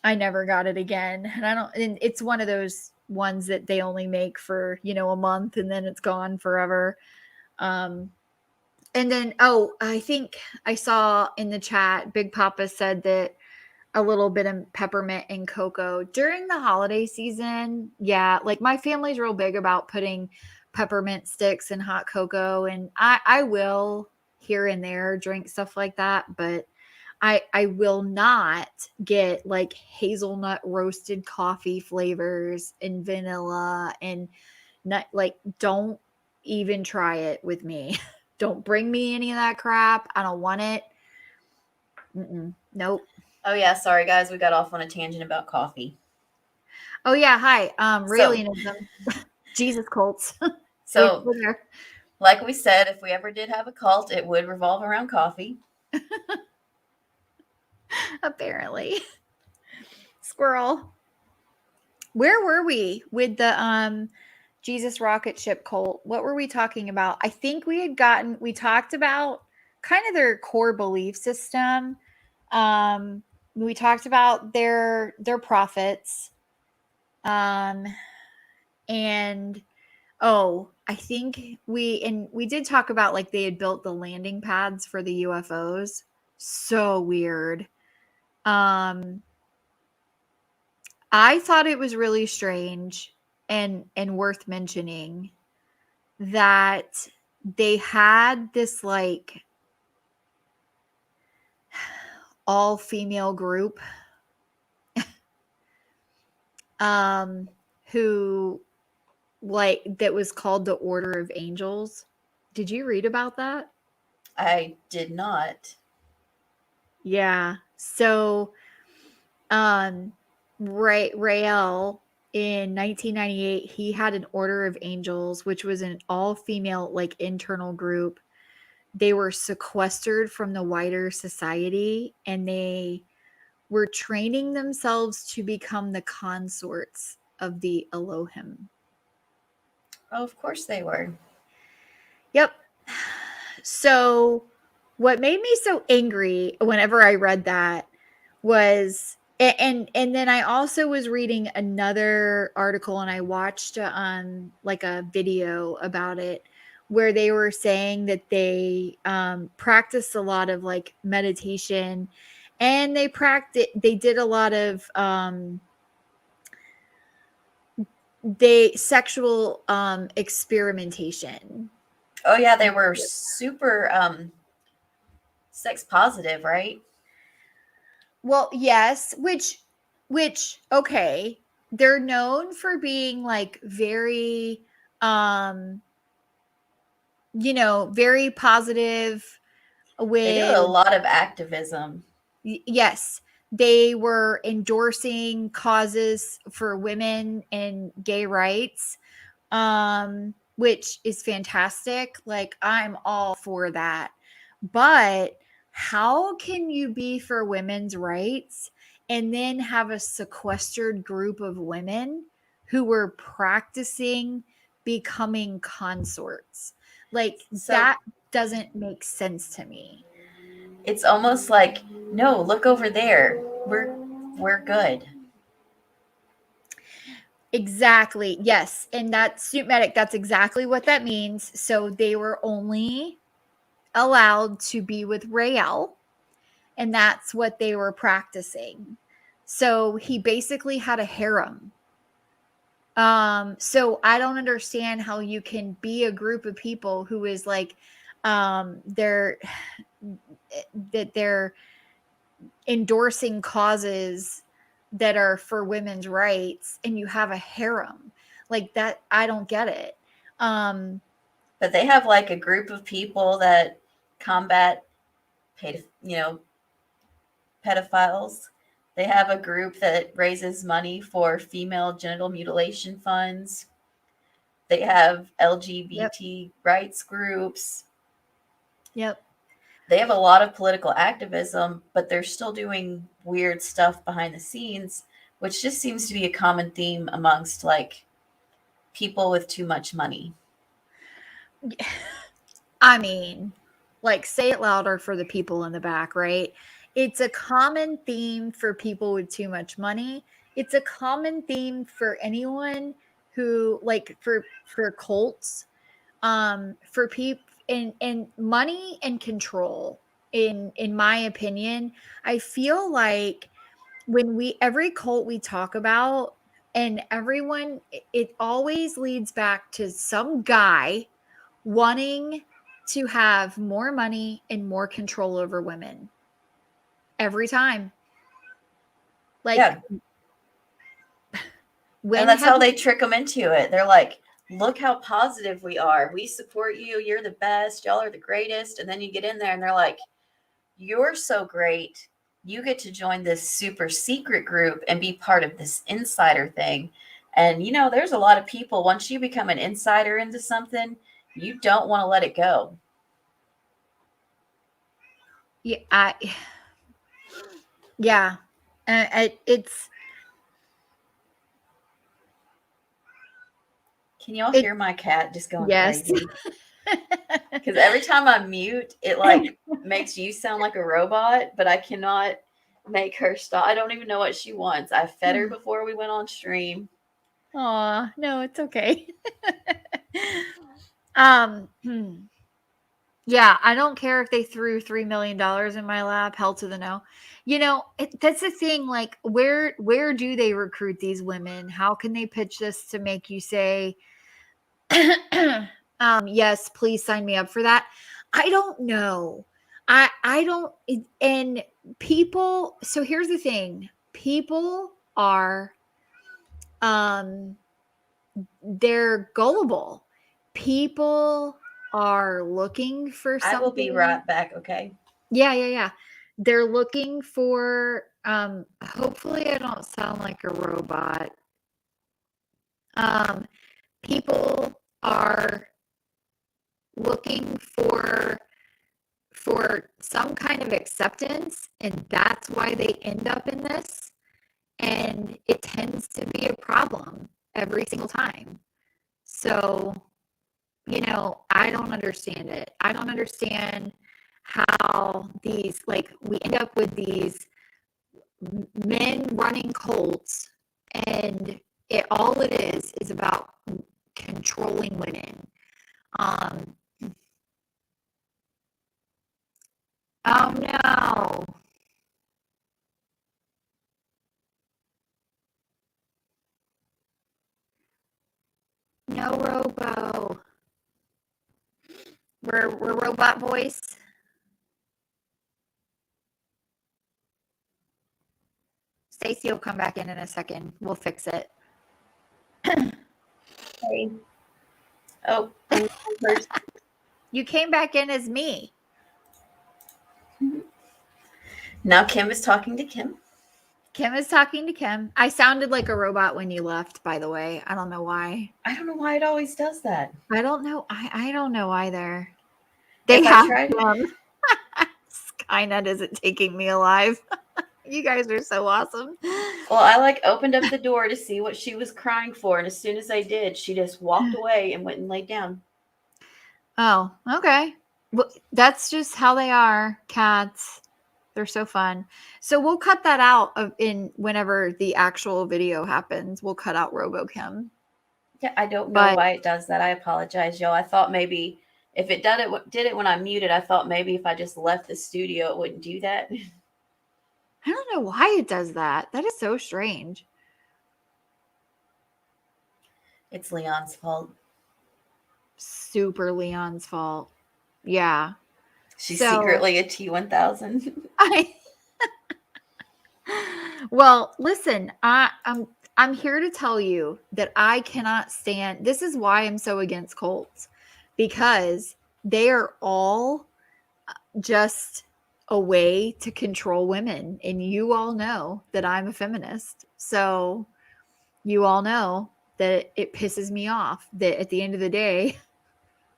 I never got it again. And it's one of those ones that they only make for, a month and then it's gone forever. And then, I think I saw in the chat, Big Papa said that a little bit of peppermint and cocoa during the holiday season. Yeah, like my family's real big about putting peppermint sticks in hot cocoa, and I will here and there drink stuff like that, but I will not get like hazelnut roasted coffee flavors and vanilla and not like don't even try it with me. Don't bring me any of that crap. I don't want it. Nope. Oh yeah, sorry guys, we got off on a tangent about coffee. Oh yeah, hi. So, Raelianism. Jesus cults. so We're there. like we said, if we ever did have a cult, it would revolve around coffee. Apparently. Squirrel. Where were we with the Jesus rocket ship cult? What were we talking about? I think we talked about kind of their core belief system. We talked about their prophets. And I think we did talk about like they had built the landing pads for the UFOs. So weird. I thought it was really strange and worth mentioning that they had this like all female group who like that was called the Order of Angels. Did you read about that? I did not. Yeah. So Rael in 1998, he had an Order of Angels, which was an all-female like internal group. They were sequestered from the wider society, and they were training themselves to become the consorts of the Elohim. Oh, of course they were. Yep. So what made me so angry whenever I read that was and then I also was reading another article, and I watched like a video about it where they were saying that they practiced a lot of like meditation, and they did a lot of they sexual experimentation. Oh yeah, they were super sex positive, right? Well, yes, which okay, they're known for being like very very positive They do a with lot of activism. yes, they were endorsing causes for women and gay rights, which is fantastic. Like I'm all for that. But how can you be for women's rights and then have a sequestered group of women who were practicing becoming consorts? Like So that doesn't make sense to me. it's almost like, no, look over there. We're good. Exactly. Yes. And that's suit medic. That's exactly what that means. So they were only allowed to be with Rael, and that's what they were practicing. So he basically had a harem. So I don't understand how you can be a group of people who is like they're that they're endorsing causes that are for women's rights, and you have a harem like that. I don't get it. But they have like a group of people that combat pedophiles. They have a group that raises money for female genital mutilation funds. They have Yep. LGBT rights groups. Yep. They have a lot of political activism, but they're still doing weird stuff behind the scenes, which just seems to be a common theme amongst like people with too much money. I mean, like, say it louder for the people in the back, right? It's a common theme for people with too much money. It's a common theme for anyone who, like, for cults, for people and money and control. In my opinion, I feel like every cult we talk about, and everyone, it always leads back to some guy wanting to have more money and more control over women. Every time. Like, Yeah. And that's how they trick them into it. They're like, look how positive we are. We support you. You're the best. Y'all are the greatest. And then you get in there and they're like, you're so great. You get to join this super secret group and be part of this insider thing. And, you know, there's a lot of people, once you become an insider into something, you don't want to let it go. Yeah, yeah. It's. Can y'all hear my cat just going Yes. crazy? Because every time I mute, it like makes you sound like a robot, but I cannot make her stop. I don't even know what she wants. I fed her before we went on stream. Aw, no, it's okay. Yeah, I don't care if they threw $3 million in my lap, hell to the no. You know, that's the thing. Like, where do they recruit these women? How can they pitch this to make you say, yes, please sign me up for that? I don't know. I don't. And people. So here's the thing. People are, they're gullible. People are looking for something. I will be right back, okay? Yeah. They're looking for, hopefully I don't sound like a robot. People are looking for some kind of acceptance, and that's why they end up in this. And it tends to be a problem every single time. So, you know, I don't understand it. I don't understand how these, like, we end up with these men running cults, and all it is about controlling women. Oh no. No robo. We're robot voice. Stacy will come back in a second. We'll fix it. Hey. Oh, you came back in as me. Now Kim is talking to Kim. Kim is talking to Kim. I sounded like a robot when you left, by the way. I don't know why. I don't know why it always does that. I don't know. I don't know either. They have Skynet isn't taking me alive. You guys are so awesome. Well, I like opened up the door to see what she was crying for, and as soon as I did, she just walked away and went and laid down. Oh, okay. Well, that's just how they are, cats. They're so fun. So we'll cut that out in whenever the actual video happens. We'll cut out RoboKim. Yeah, I don't know why it does that. I apologize, y'all. I thought maybe if it did it when I muted, I thought maybe if I just left the studio, it wouldn't do that. I don't know why it does that. That is so strange. It's Leon's fault. Super Leon's fault. Yeah. She's secretly a T1000. Well, listen, I'm here to tell you that I cannot stand. This is why I'm so against cults, because they are all just a way to control women, and you all know that I'm a feminist. So you all know that it pisses me off that at the end of the day,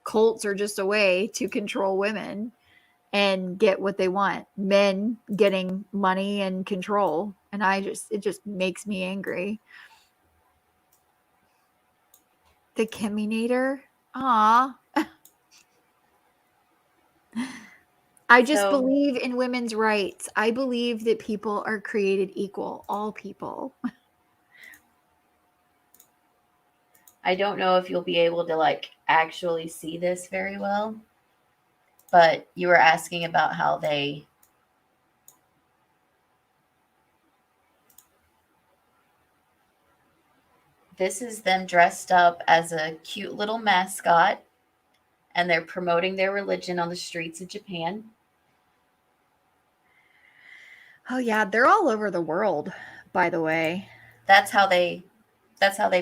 cults are just a way to control women and get what they want. Men getting money and control. And it just makes me angry. The Kiminator? Aw. I just believe in women's rights. I believe that people are created equal, all people. I don't know if you'll be able to like actually see this very well, but you were asking about how they This is them dressed up as a cute little mascot, and they're promoting their religion on the streets of Japan. Oh yeah, they're all over the world, by the way. That's how they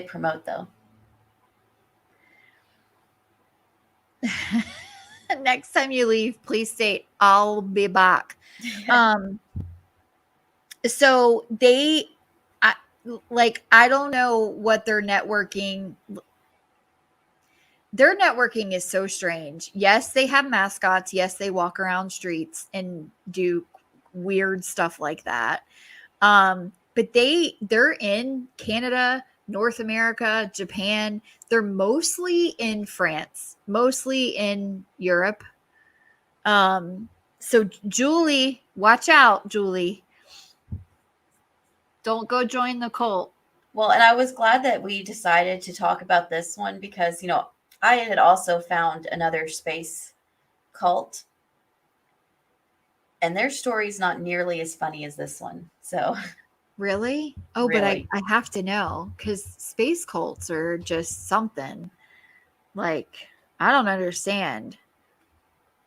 promote though. Next time you leave, please state I'll be back. So I don't know what their networking is so strange. Yes, they have mascots. Yes, they walk around streets and do weird stuff like that. But they're in Canada, North America, Japan. They're mostly in France, mostly in Europe. So Julie, watch out, Julie. Don't go join the cult. Well, and I was glad that we decided to talk about this one because, I had also found another space cult, and their story's not nearly as funny as this one. So, Really? Oh, really. but I have to know because space cults are just something. Like, I don't understand.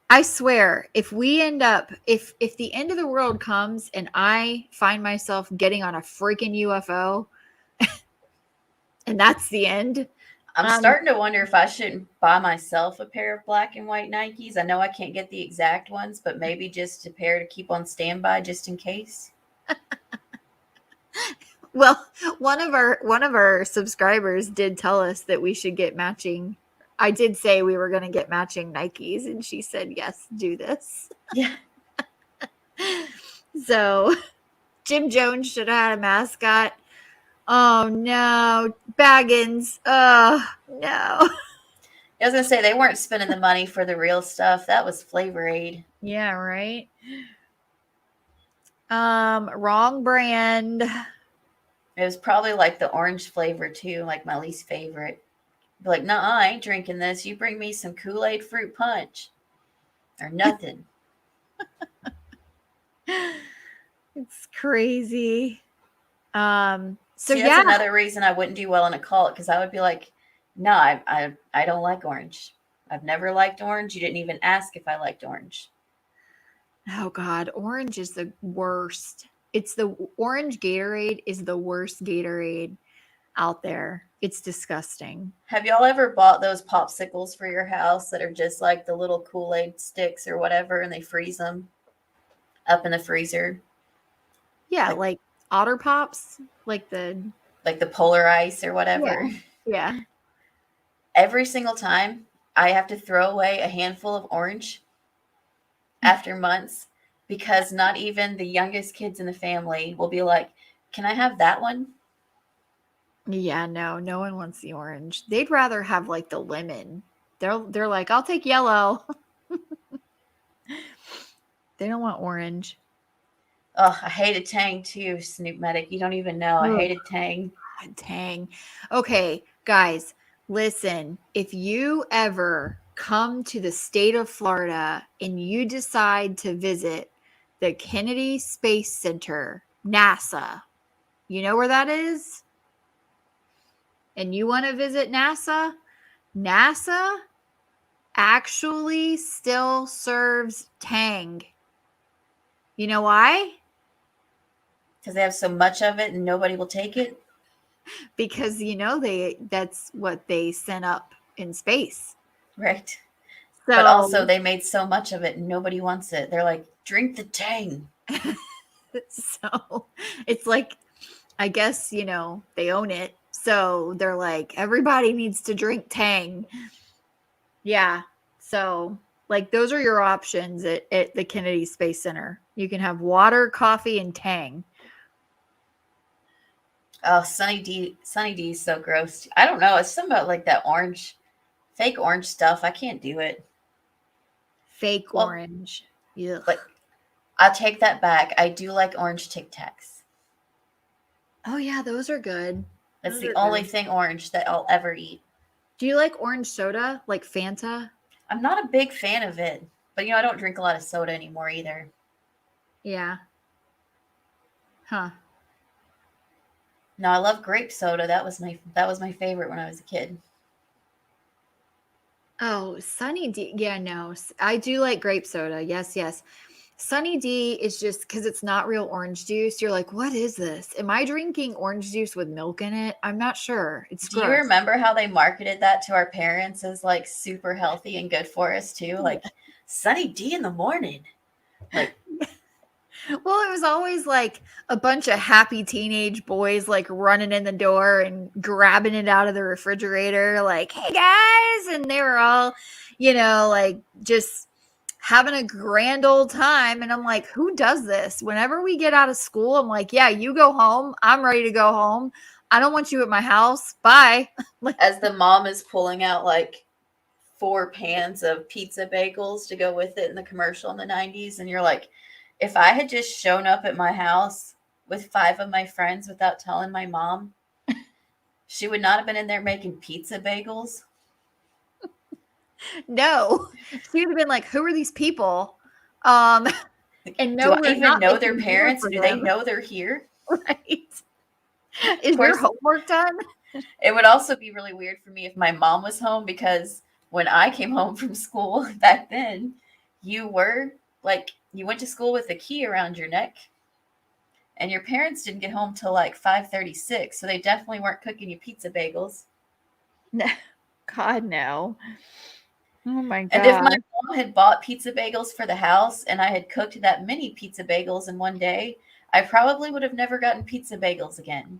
I swear, if we end up, if the end of the world comes and I find myself getting on a freaking UFO, and that's the end, I'm starting to wonder if I shouldn't buy myself a pair of black and white Nikes. I know I can't get the exact ones, but maybe just a pair to keep on standby just in case. well, one of our subscribers did tell us that we should get matching. I did say we were going to get matching Nikes, and she said, "Yes, do this." Yeah. So, Jim Jones should have had a mascot. Oh no, Baggins. Oh no. I was gonna say they weren't spending the money for the real stuff. That was Flavor Aid. Yeah, right. Wrong brand. It was probably like the orange flavor too, like my least favorite. Be like, nah, I ain't drinking this. You bring me some Kool-Aid fruit punch or nothing. It's crazy. So See, that's yeah. another reason I wouldn't do well in a cult because I would be like, no, I don't like orange. I've never liked orange. You didn't even ask if I liked orange. Oh God, orange is the worst. It's the orange Gatorade is the worst Gatorade out there. It's disgusting. Have y'all ever bought those popsicles for your house that are just like the little Kool-Aid sticks or whatever, and they freeze them up in the freezer? Yeah, like Otter Pops, like the Polar Ice or whatever. yeah. Every single time I have to throw away a handful of orange after months because not even the youngest kids in the family will be like, "Can I have that one?" Yeah, no one wants the orange. They'd rather have like the lemon. They're like, I'll take yellow. They don't want orange. Oh, I hated Tang too, Snoop Medic. You don't even know. I Ugh. hated Tang. God dang. Okay, guys, listen. If you ever come to the state of Florida and you decide to visit the Kennedy Space Center, NASA, you know where that is? And you want to visit NASA? NASA actually still serves Tang. You know why? Because they have so much of it and nobody will take it. Because that's what they sent up in space. Right. So, But also they made so much of it and nobody wants it. They're like, drink the Tang. so it's like, I guess, they own it. So they're like, everybody needs to drink Tang. Yeah. So, like, those are your options at the Kennedy Space Center. You can have water, coffee, and Tang. Oh, Sunny D is so gross. I don't know. It's something about like that fake orange stuff. I can't do it. Fake orange. Ugh. But I'll take that back. I do like orange Tic Tacs. Oh, yeah, those are good. That's the only thing orange that I'll ever eat. Do you like orange soda, like Fanta? I'm not a big fan of it, but I don't drink a lot of soda anymore either. Yeah. Huh. No, I love grape soda. That was my favorite when I was a kid. Oh, Sunny D. Yeah, no, I do like grape soda. Yes, yes. Sunny D is just because it's not real orange juice. You're like, what is this? Am I drinking orange juice with milk in it? I'm not sure. It's Do you gross. remember how they marketed that to our parents as like super healthy and good for us too? Like Sunny D in the morning. Like, Well, it was always like a bunch of happy teenage boys like running in the door and grabbing it out of the refrigerator, like, hey guys. And they were all, like just having a grand old time. And I'm like, who does this? Whenever we get out of school, I'm like, yeah, you go home. I'm ready to go home. I don't want you at my house. Bye. as the mom is pulling out like 4 pans of pizza bagels to go with it in the commercial in the 90s, and you're like, if I had just shown up at my house with 5 of my friends without telling my mom, she would not have been in there making pizza bagels. No, she would have been like, who are these people? Um, and Do no, I we're even not know their making dinner parents? for Do they them. know they're here? Right. Of Is your course, homework done? it would also be really weird for me if my mom was home, because when I came home from school back then, you were like, you went to school with a key around your neck, and your parents didn't get home till like 5:36, so they definitely weren't cooking you pizza bagels. No. God, no. Oh my And if my gosh. mom had bought pizza bagels for the house and I had cooked that many pizza bagels in one day, I probably would have never gotten pizza bagels again.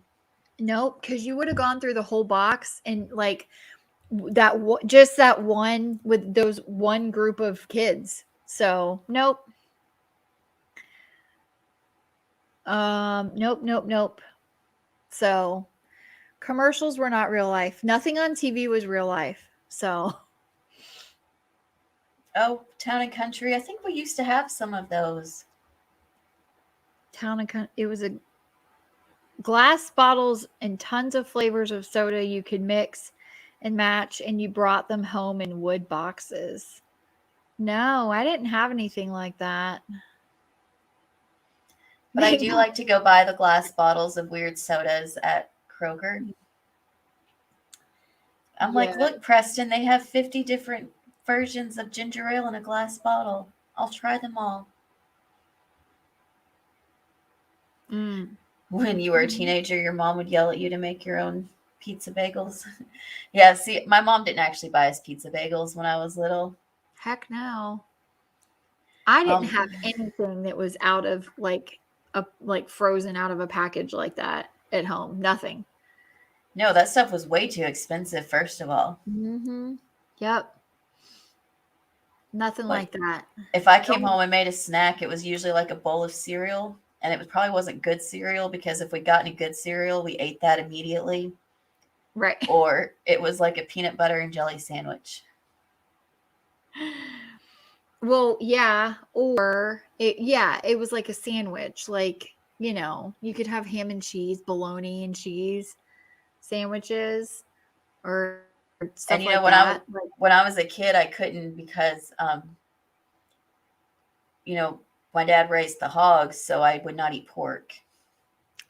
Nope, because you would have gone through the whole box and like just that one with those one group of kids. So nope. Nope, nope, nope. So commercials were not real life. Nothing on TV was real life. So Oh, Town and Country. I think we used to have some of those. it was a glass bottles and tons of flavors of soda you could mix and match, and you brought them home in wood boxes. No, I didn't have anything like that. But I do like to go buy the glass bottles of weird sodas at Kroger. I'm Yeah. like, look, Preston, they have 50 different versions of ginger ale in a glass bottle. I'll try them all. Mm. When you were a teenager, your mom would yell at you to make your own pizza bagels. Yeah, see, my mom didn't actually buy us pizza bagels when I was little. Heck no. I didn't Um, have anything that was out of frozen out of a package like that at home. Nothing. no, that stuff was way too expensive, first of all. Mhm. Yep. Nothing Like, like that. if I came Don't home and made a snack, it was usually like a bowl of cereal, and probably wasn't good cereal, because if we got any good cereal, we ate that immediately, right. or it was like a peanut butter and jelly sandwich. Well, yeah, or it was like a sandwich. Like, you could have ham and cheese, bologna and cheese sandwiches or And stuff you know, like when I was that. Like, when I was a kid, I couldn't, because you know, my dad raised the hogs, so I would not eat pork.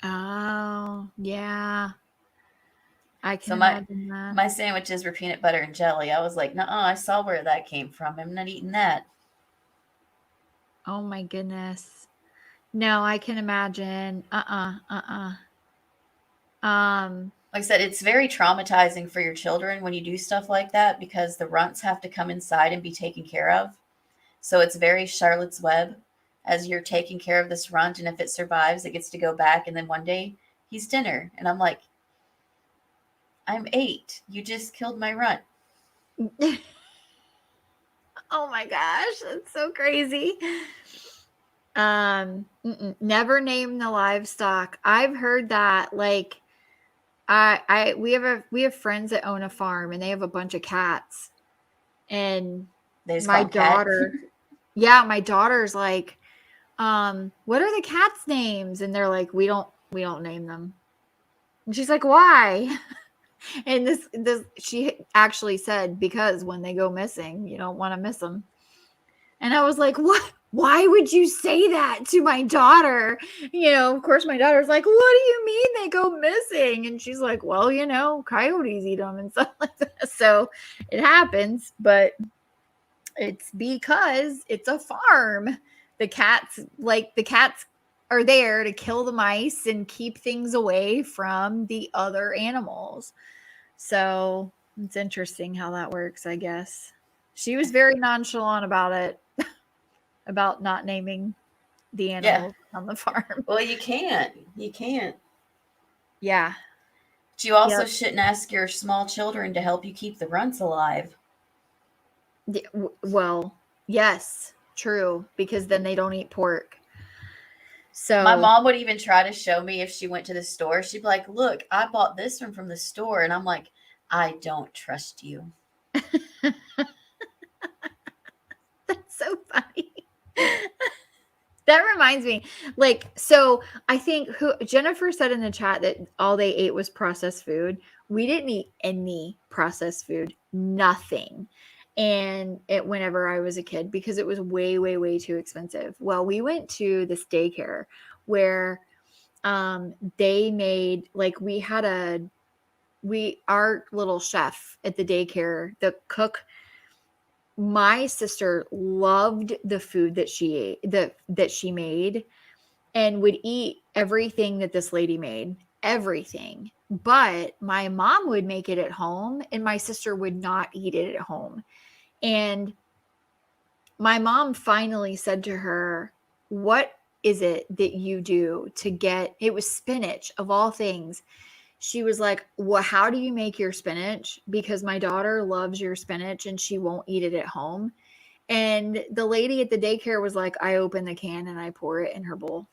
oh, yeah. I can So my imagine that. my sandwiches were peanut butter and jelly. I was like, "No, I saw where that came from. I'm not eating that." Oh my goodness. No, I can imagine. Um, Like I said, it's very traumatizing for your children when you do stuff like that, because the runts have to come inside and be taken care of. So it's very Charlotte's Web, as you're taking care of this runt, and if it survives, it gets to go back, and then one day he's dinner. And I'm like, I'm 8. You just killed my runt. oh my gosh, that's so crazy. Never name the livestock. I've heard that like we have friends that own a farm and they have a bunch of cats. And They just call my him Cat. daughter, yeah, my daughter's like, what are the cats' names? And they're like, we don't name them. And she's like, why? And this she actually said, because when they go missing, you don't want to miss them. And I was like, what? why would you say that to my daughter? Of course, my daughter's like, what do you mean they go missing? And she's like, well, coyotes eat them and stuff like that. So it happens, but it's because it's a farm. The cats are there to kill the mice and keep things away from the other animals. So it's interesting how that works, I guess. She was very nonchalant about it, about not naming the Yeah. animals on the farm. Well, you can't. You can't. Yeah. But you also Yep. shouldn't ask your small children to help you keep the runts alive. Well, yes, true, because then they don't eat pork. My So, mom would even try to show me if she went to the store. She'd be like, look, I bought this one from the store. And I'm like, I don't trust you. that's so funny. That reminds me, so I think Jennifer said in the chat that all they ate was processed food. We didn't eat any processed food, nothing. And whenever I was a kid, because it was way, way, way too expensive. Well, we went to this daycare where they made, our little chef at the daycare, the cook, my sister loved the food that she ate, that she made, and would eat everything that this lady made, everything. But my mom would make it at home and my sister would not eat it at home. And my mom finally said to her, what is it that you do to get, it was spinach of all things. She was like, well, how do you make your spinach? Because my daughter loves your spinach and she won't eat it at home. And the lady at the daycare was like, I open the can and I pour it in her bowl.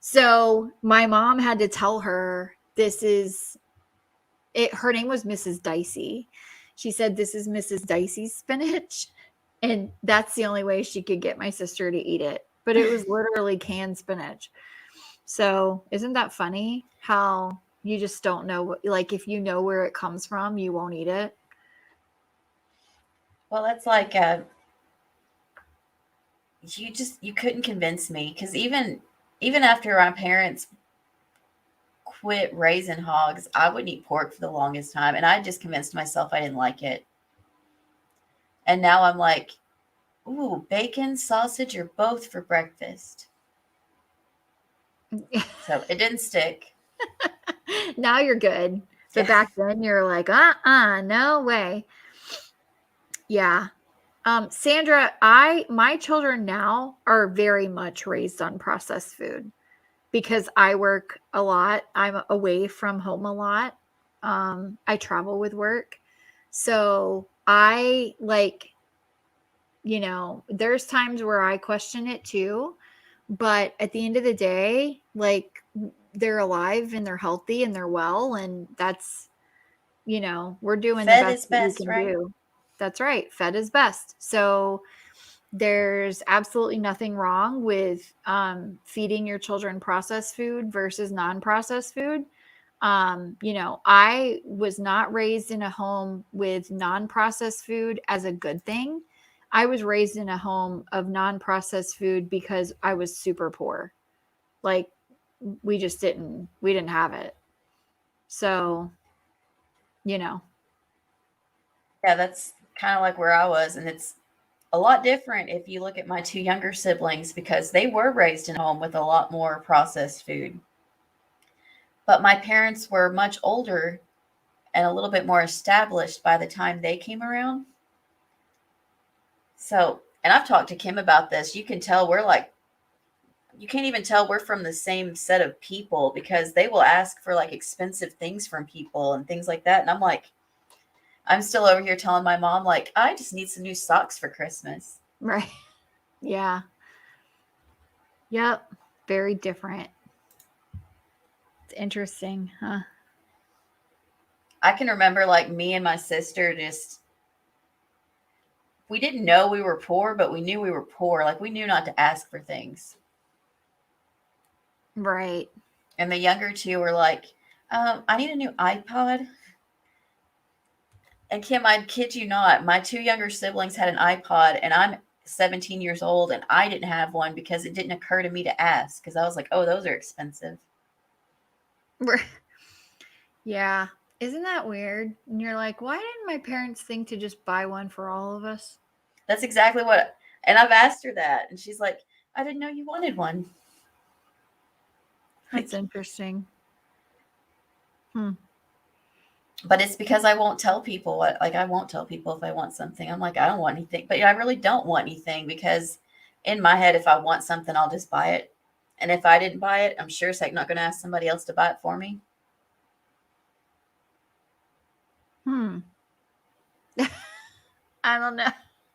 So my mom had to tell her, this is it. Her name was Mrs. Dicey. She said, this is Mrs. Dicey's spinach. And that's the only way she could get my sister to eat it. But it was literally canned spinach. So isn't that funny how you just don't know, if you know where it comes from, you won't eat it? Well, that's like you couldn't convince me, because even after my parents quit raising hogs, I wouldn't eat pork for the longest time, and I just convinced myself I didn't like it. And now I'm like, ooh, bacon, sausage, or both for breakfast. So it didn't stick. Now you're good. But Yeah. back then you're like, no way. Yeah. Sandra, my children now are very much raised on processed food because I work a lot. I'm away from home a lot. I travel with work. So I there's times where I question it too. But at the end of the day, they're alive and they're healthy and they're well. And that's, we're doing the Fed best is that we best, can right? do. That's right. Fed is best. So there's absolutely nothing wrong with feeding your children processed food versus non-processed food. I was not raised in a home with non-processed food as a good thing. I was raised in a home of non-processed food because I was super poor. Like we didn't have it. So, you know, Yeah, that's kind of like where I was. And it's a lot different if you look at my two younger siblings, because they were raised in a home with a lot more processed food. But my parents were much older and a little bit more established by the time they came around. So, and I've talked to Kim about this. You can tell you can't even tell we're from the same set of people, because they will ask for like expensive things from people and things like that. And I'm like, I'm still over here telling my mom, like, I just need some new socks for Christmas. right. Yeah. Yep. Very different. It's interesting, huh? I can remember like me and my sister we didn't know we were poor, but we knew we were poor. Like we knew not to ask for things. Right. And the younger two were like, I need a new iPod. And Kim, I kid you not, my two younger siblings had an iPod, and I'm 17 years old and I didn't have one because it didn't occur to me to ask, because I was like, oh, those are expensive. Yeah. Isn't that weird? And you're like, why didn't my parents think to just buy one for all of us? That's exactly what, and I've asked her that, and she's like, I didn't know you wanted one. That's interesting. But it's because I won't tell people what, like, I won't tell people if I want something. I'm like, I don't want anything. But I really don't want anything, because in my head, if I want something, I'll just buy it. And if I didn't buy it, I'm sure as heck not going to ask somebody else to buy it for me. I don't know.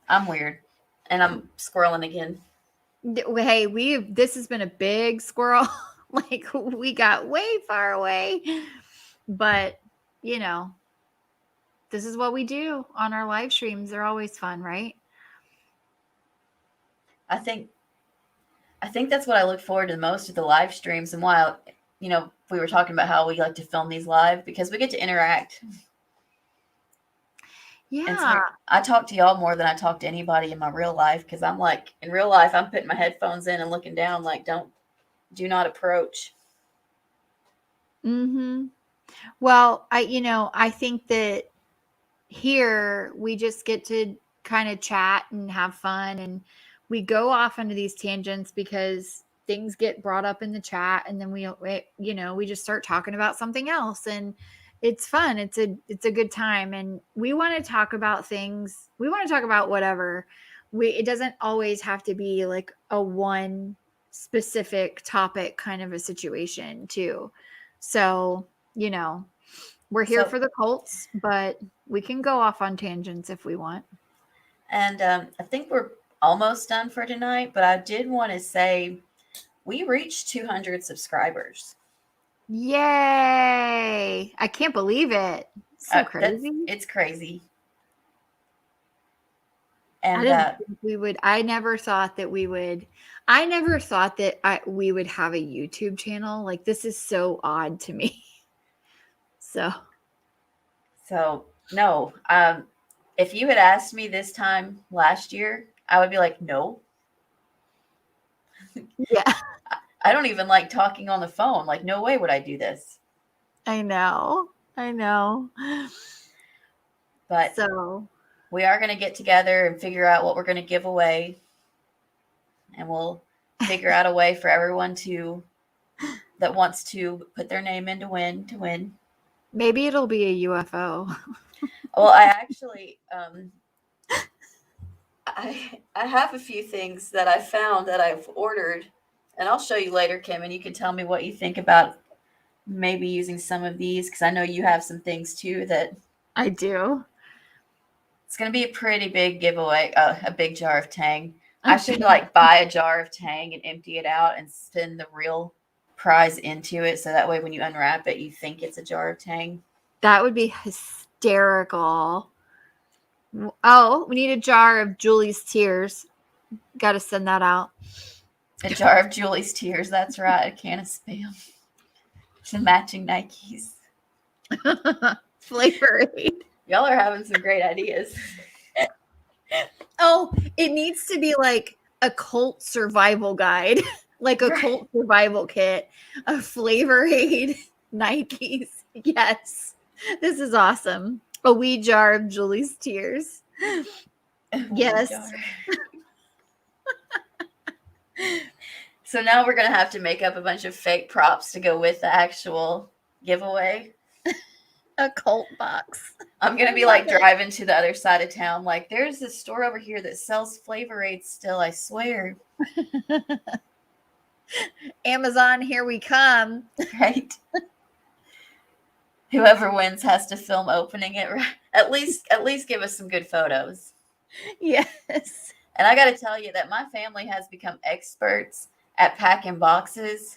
I'm weird. And I'm squirreling again. Hey, this has been a big squirrel. Like, we got way far away. But, you know, this is what we do on our live streams. They're always fun, right? I think that's what I look forward to the most at the live streams, and why, we were talking about how we like to film these live, because we get to interact. Yeah. And so I talk to y'all more than I talk to anybody in my real life, because I'm like, in real life, I'm putting my headphones in and looking down like, do not approach. Well, I think that here we just get to kind of chat and have fun, and we go off into these tangents because things get brought up in the chat, and then we just start talking about something else, and it's fun. It's a good time, and we want to talk about things. We want to talk about whatever. It doesn't always have to be like a one specific topic kind of a situation too. So, we're here for the cults, but we can go off on tangents if we want. And I think we're almost done for tonight, but I did want to say we reached 200 subscribers. Yay! I can't believe it. So crazy. It's crazy. And I didn't think we would. I never thought that we would. I never thought that we would have a YouTube channel. Like, this is so odd to me. So no. If you had asked me this time last year, I would be like, no. Yeah. I don't even like talking on the phone. Like, no way would I do this. I know. But so we are going to get together and figure out what we're going to give away. And we'll figure out a way for everyone that wants to put their name in to win. Maybe it'll be a UFO. Well, I actually, I have a few things that I found that I've ordered, and I'll show you later, Kim, and you can tell me what you think about maybe using some of these, because I know you have some things too that I do. It's going to be a pretty big giveaway, a big jar of Tang. I should buy a jar of Tang and empty it out and send the real prize into it, so that way when you unwrap it, you think it's a jar of Tang. That would be hysterical. Oh, we need a jar of Julie's tears. Got to send that out. A jar of Julie's tears. That's right. A can of Spam. Some matching Nikes. Flavor Aid. Y'all are having some great ideas. Oh, it needs to be like a cult survival guide, like a cult survival kit, a Flavor Aid, Nikes. Yes, this is awesome. A wee jar of Julie's tears. Yes. So now we're going to have to make up a bunch of fake props to go with the actual giveaway. A cult box. I'm going to be like driving to the other side of town. Like, there's this store over here that sells Flavor Aid still, I swear. Amazon, here we come. Right? Whoever wins has to film opening it. At least give us some good photos. Yes. And I got to tell you that my family has become experts at packing boxes,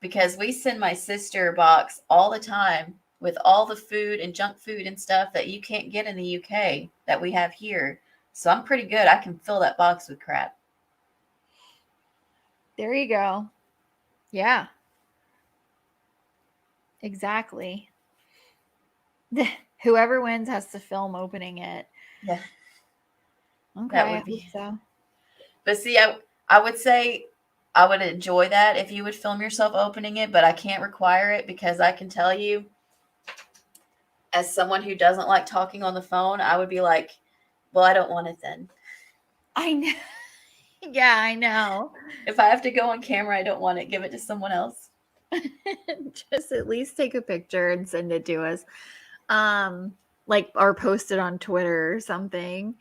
because we send my sister a box all the time with all the food and junk food and stuff that you can't get in the UK that we have here. So I'm pretty good. I can fill that box with crap. There you go. Yeah. Exactly. Whoever wins has to film opening it. Yeah. Okay, That I would hope be. so. But see, I would say I would enjoy that if you would film yourself opening it, but I can't require it because I can tell you, as someone who doesn't like talking on the phone, I would be like, well, I don't want it then. I know. Yeah, I know. If I have to go on camera, I don't want it. Give it to someone else. Just at least take a picture and send it to us. Like, or post it on Twitter or something.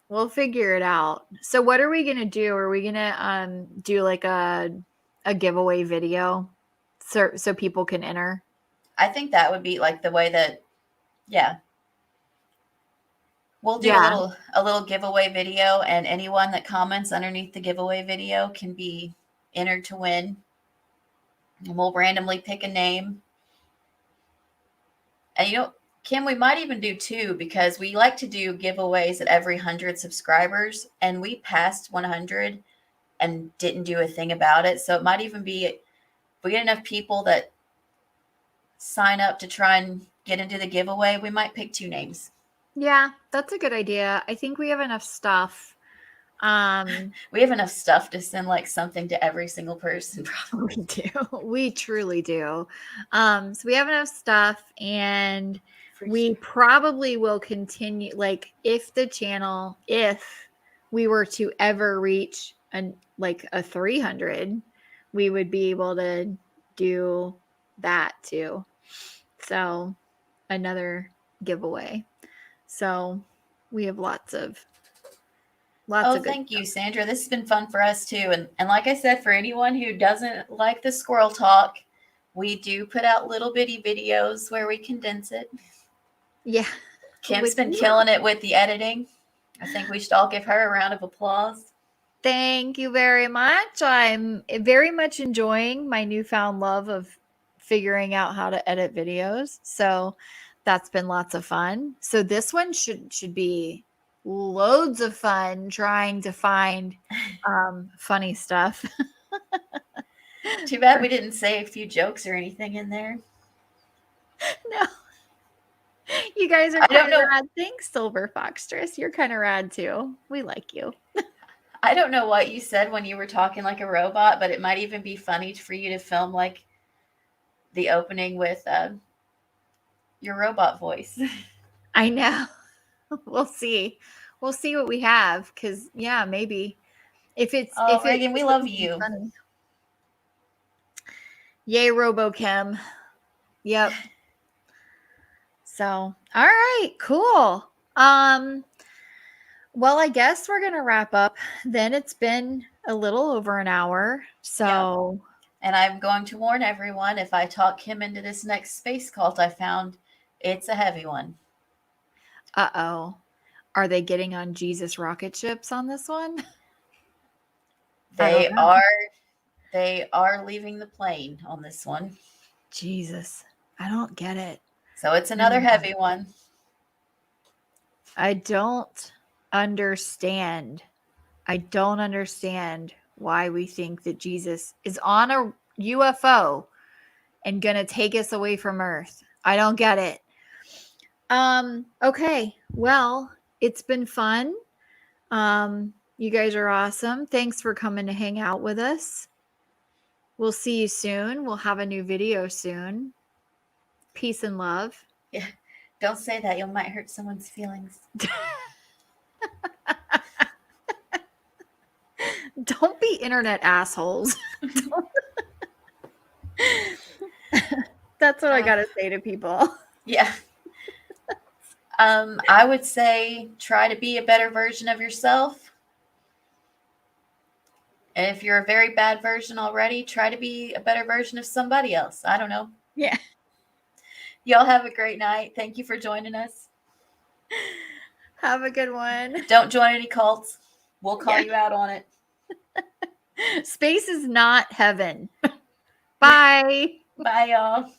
We'll figure it out. So what are we gonna do? Are we gonna do like a giveaway video so people can enter? I think that would be like the way that, yeah. We'll do Yeah. a little giveaway video, and anyone that comments underneath the giveaway video can be entered to win. And we'll randomly pick a name. And Kim, we might even do two because we like to do giveaways at every 100 subscribers, and we passed 100 and didn't do a thing about it. So it might even be, if we get enough people that sign up to try and get into the giveaway, we might pick two names. Yeah, that's a good idea. I think we have enough stuff. We have enough stuff to send like something to every single person. We do. We truly do. So we have enough stuff, and we probably will continue. Like, if we were to ever reach a 300, we would be able to do that too. So another giveaway. So we have lots of good thank you, Sandra. This has been fun for us too. And like I said, for anyone who doesn't like the squirrel talk, we do put out little bitty videos where we condense it. Yeah. Kim's been killing it with the editing. I think we should all give her a round of applause. Thank you very much. I'm very much enjoying my newfound love of figuring out how to edit videos. So that's been lots of fun. So this one should be loads of fun trying to find funny stuff. Too bad we didn't say a few jokes or anything in there. No. You guys are kind of rad. Thanks, Silver Foxtress. You're kind of rad too. We like you. I don't know what you said when you were talking like a robot, but it might even be funny for you to film like the opening with your robot voice. I know. We'll see. We'll see what we have, because yeah, maybe if Reagan, we love you. Funny. Yay, RoboChem. Yep. So, all right, cool. Well, I guess we're gonna wrap up. Then it's been a little over an hour. So, yeah. And I'm going to warn everyone, if I talk him into this next space cult I found, it's a heavy one. Uh-oh. Are they getting on Jesus rocket ships on this one? They are leaving the plane on this one. Jesus. I don't get it. So it's another heavy one. I don't understand. I don't understand why we think that Jesus is on a UFO and gonna take us away from Earth. I don't get it. Okay. Well, it's been fun. You guys are awesome. Thanks for coming to hang out with us. We'll see you soon. We'll have a new video soon. Peace and love. Yeah. Don't say that. You might hurt someone's feelings. Don't be internet assholes. That's what I gotta say to people. Yeah. I would say try to be a better version of yourself. And if you're a very bad version already, try to be a better version of somebody else. I don't know. Yeah. Y'all have a great night. Thank you for joining us. Have a good one. Don't join any cults. We'll call you out on it. Space is not heaven. Bye. Bye, y'all.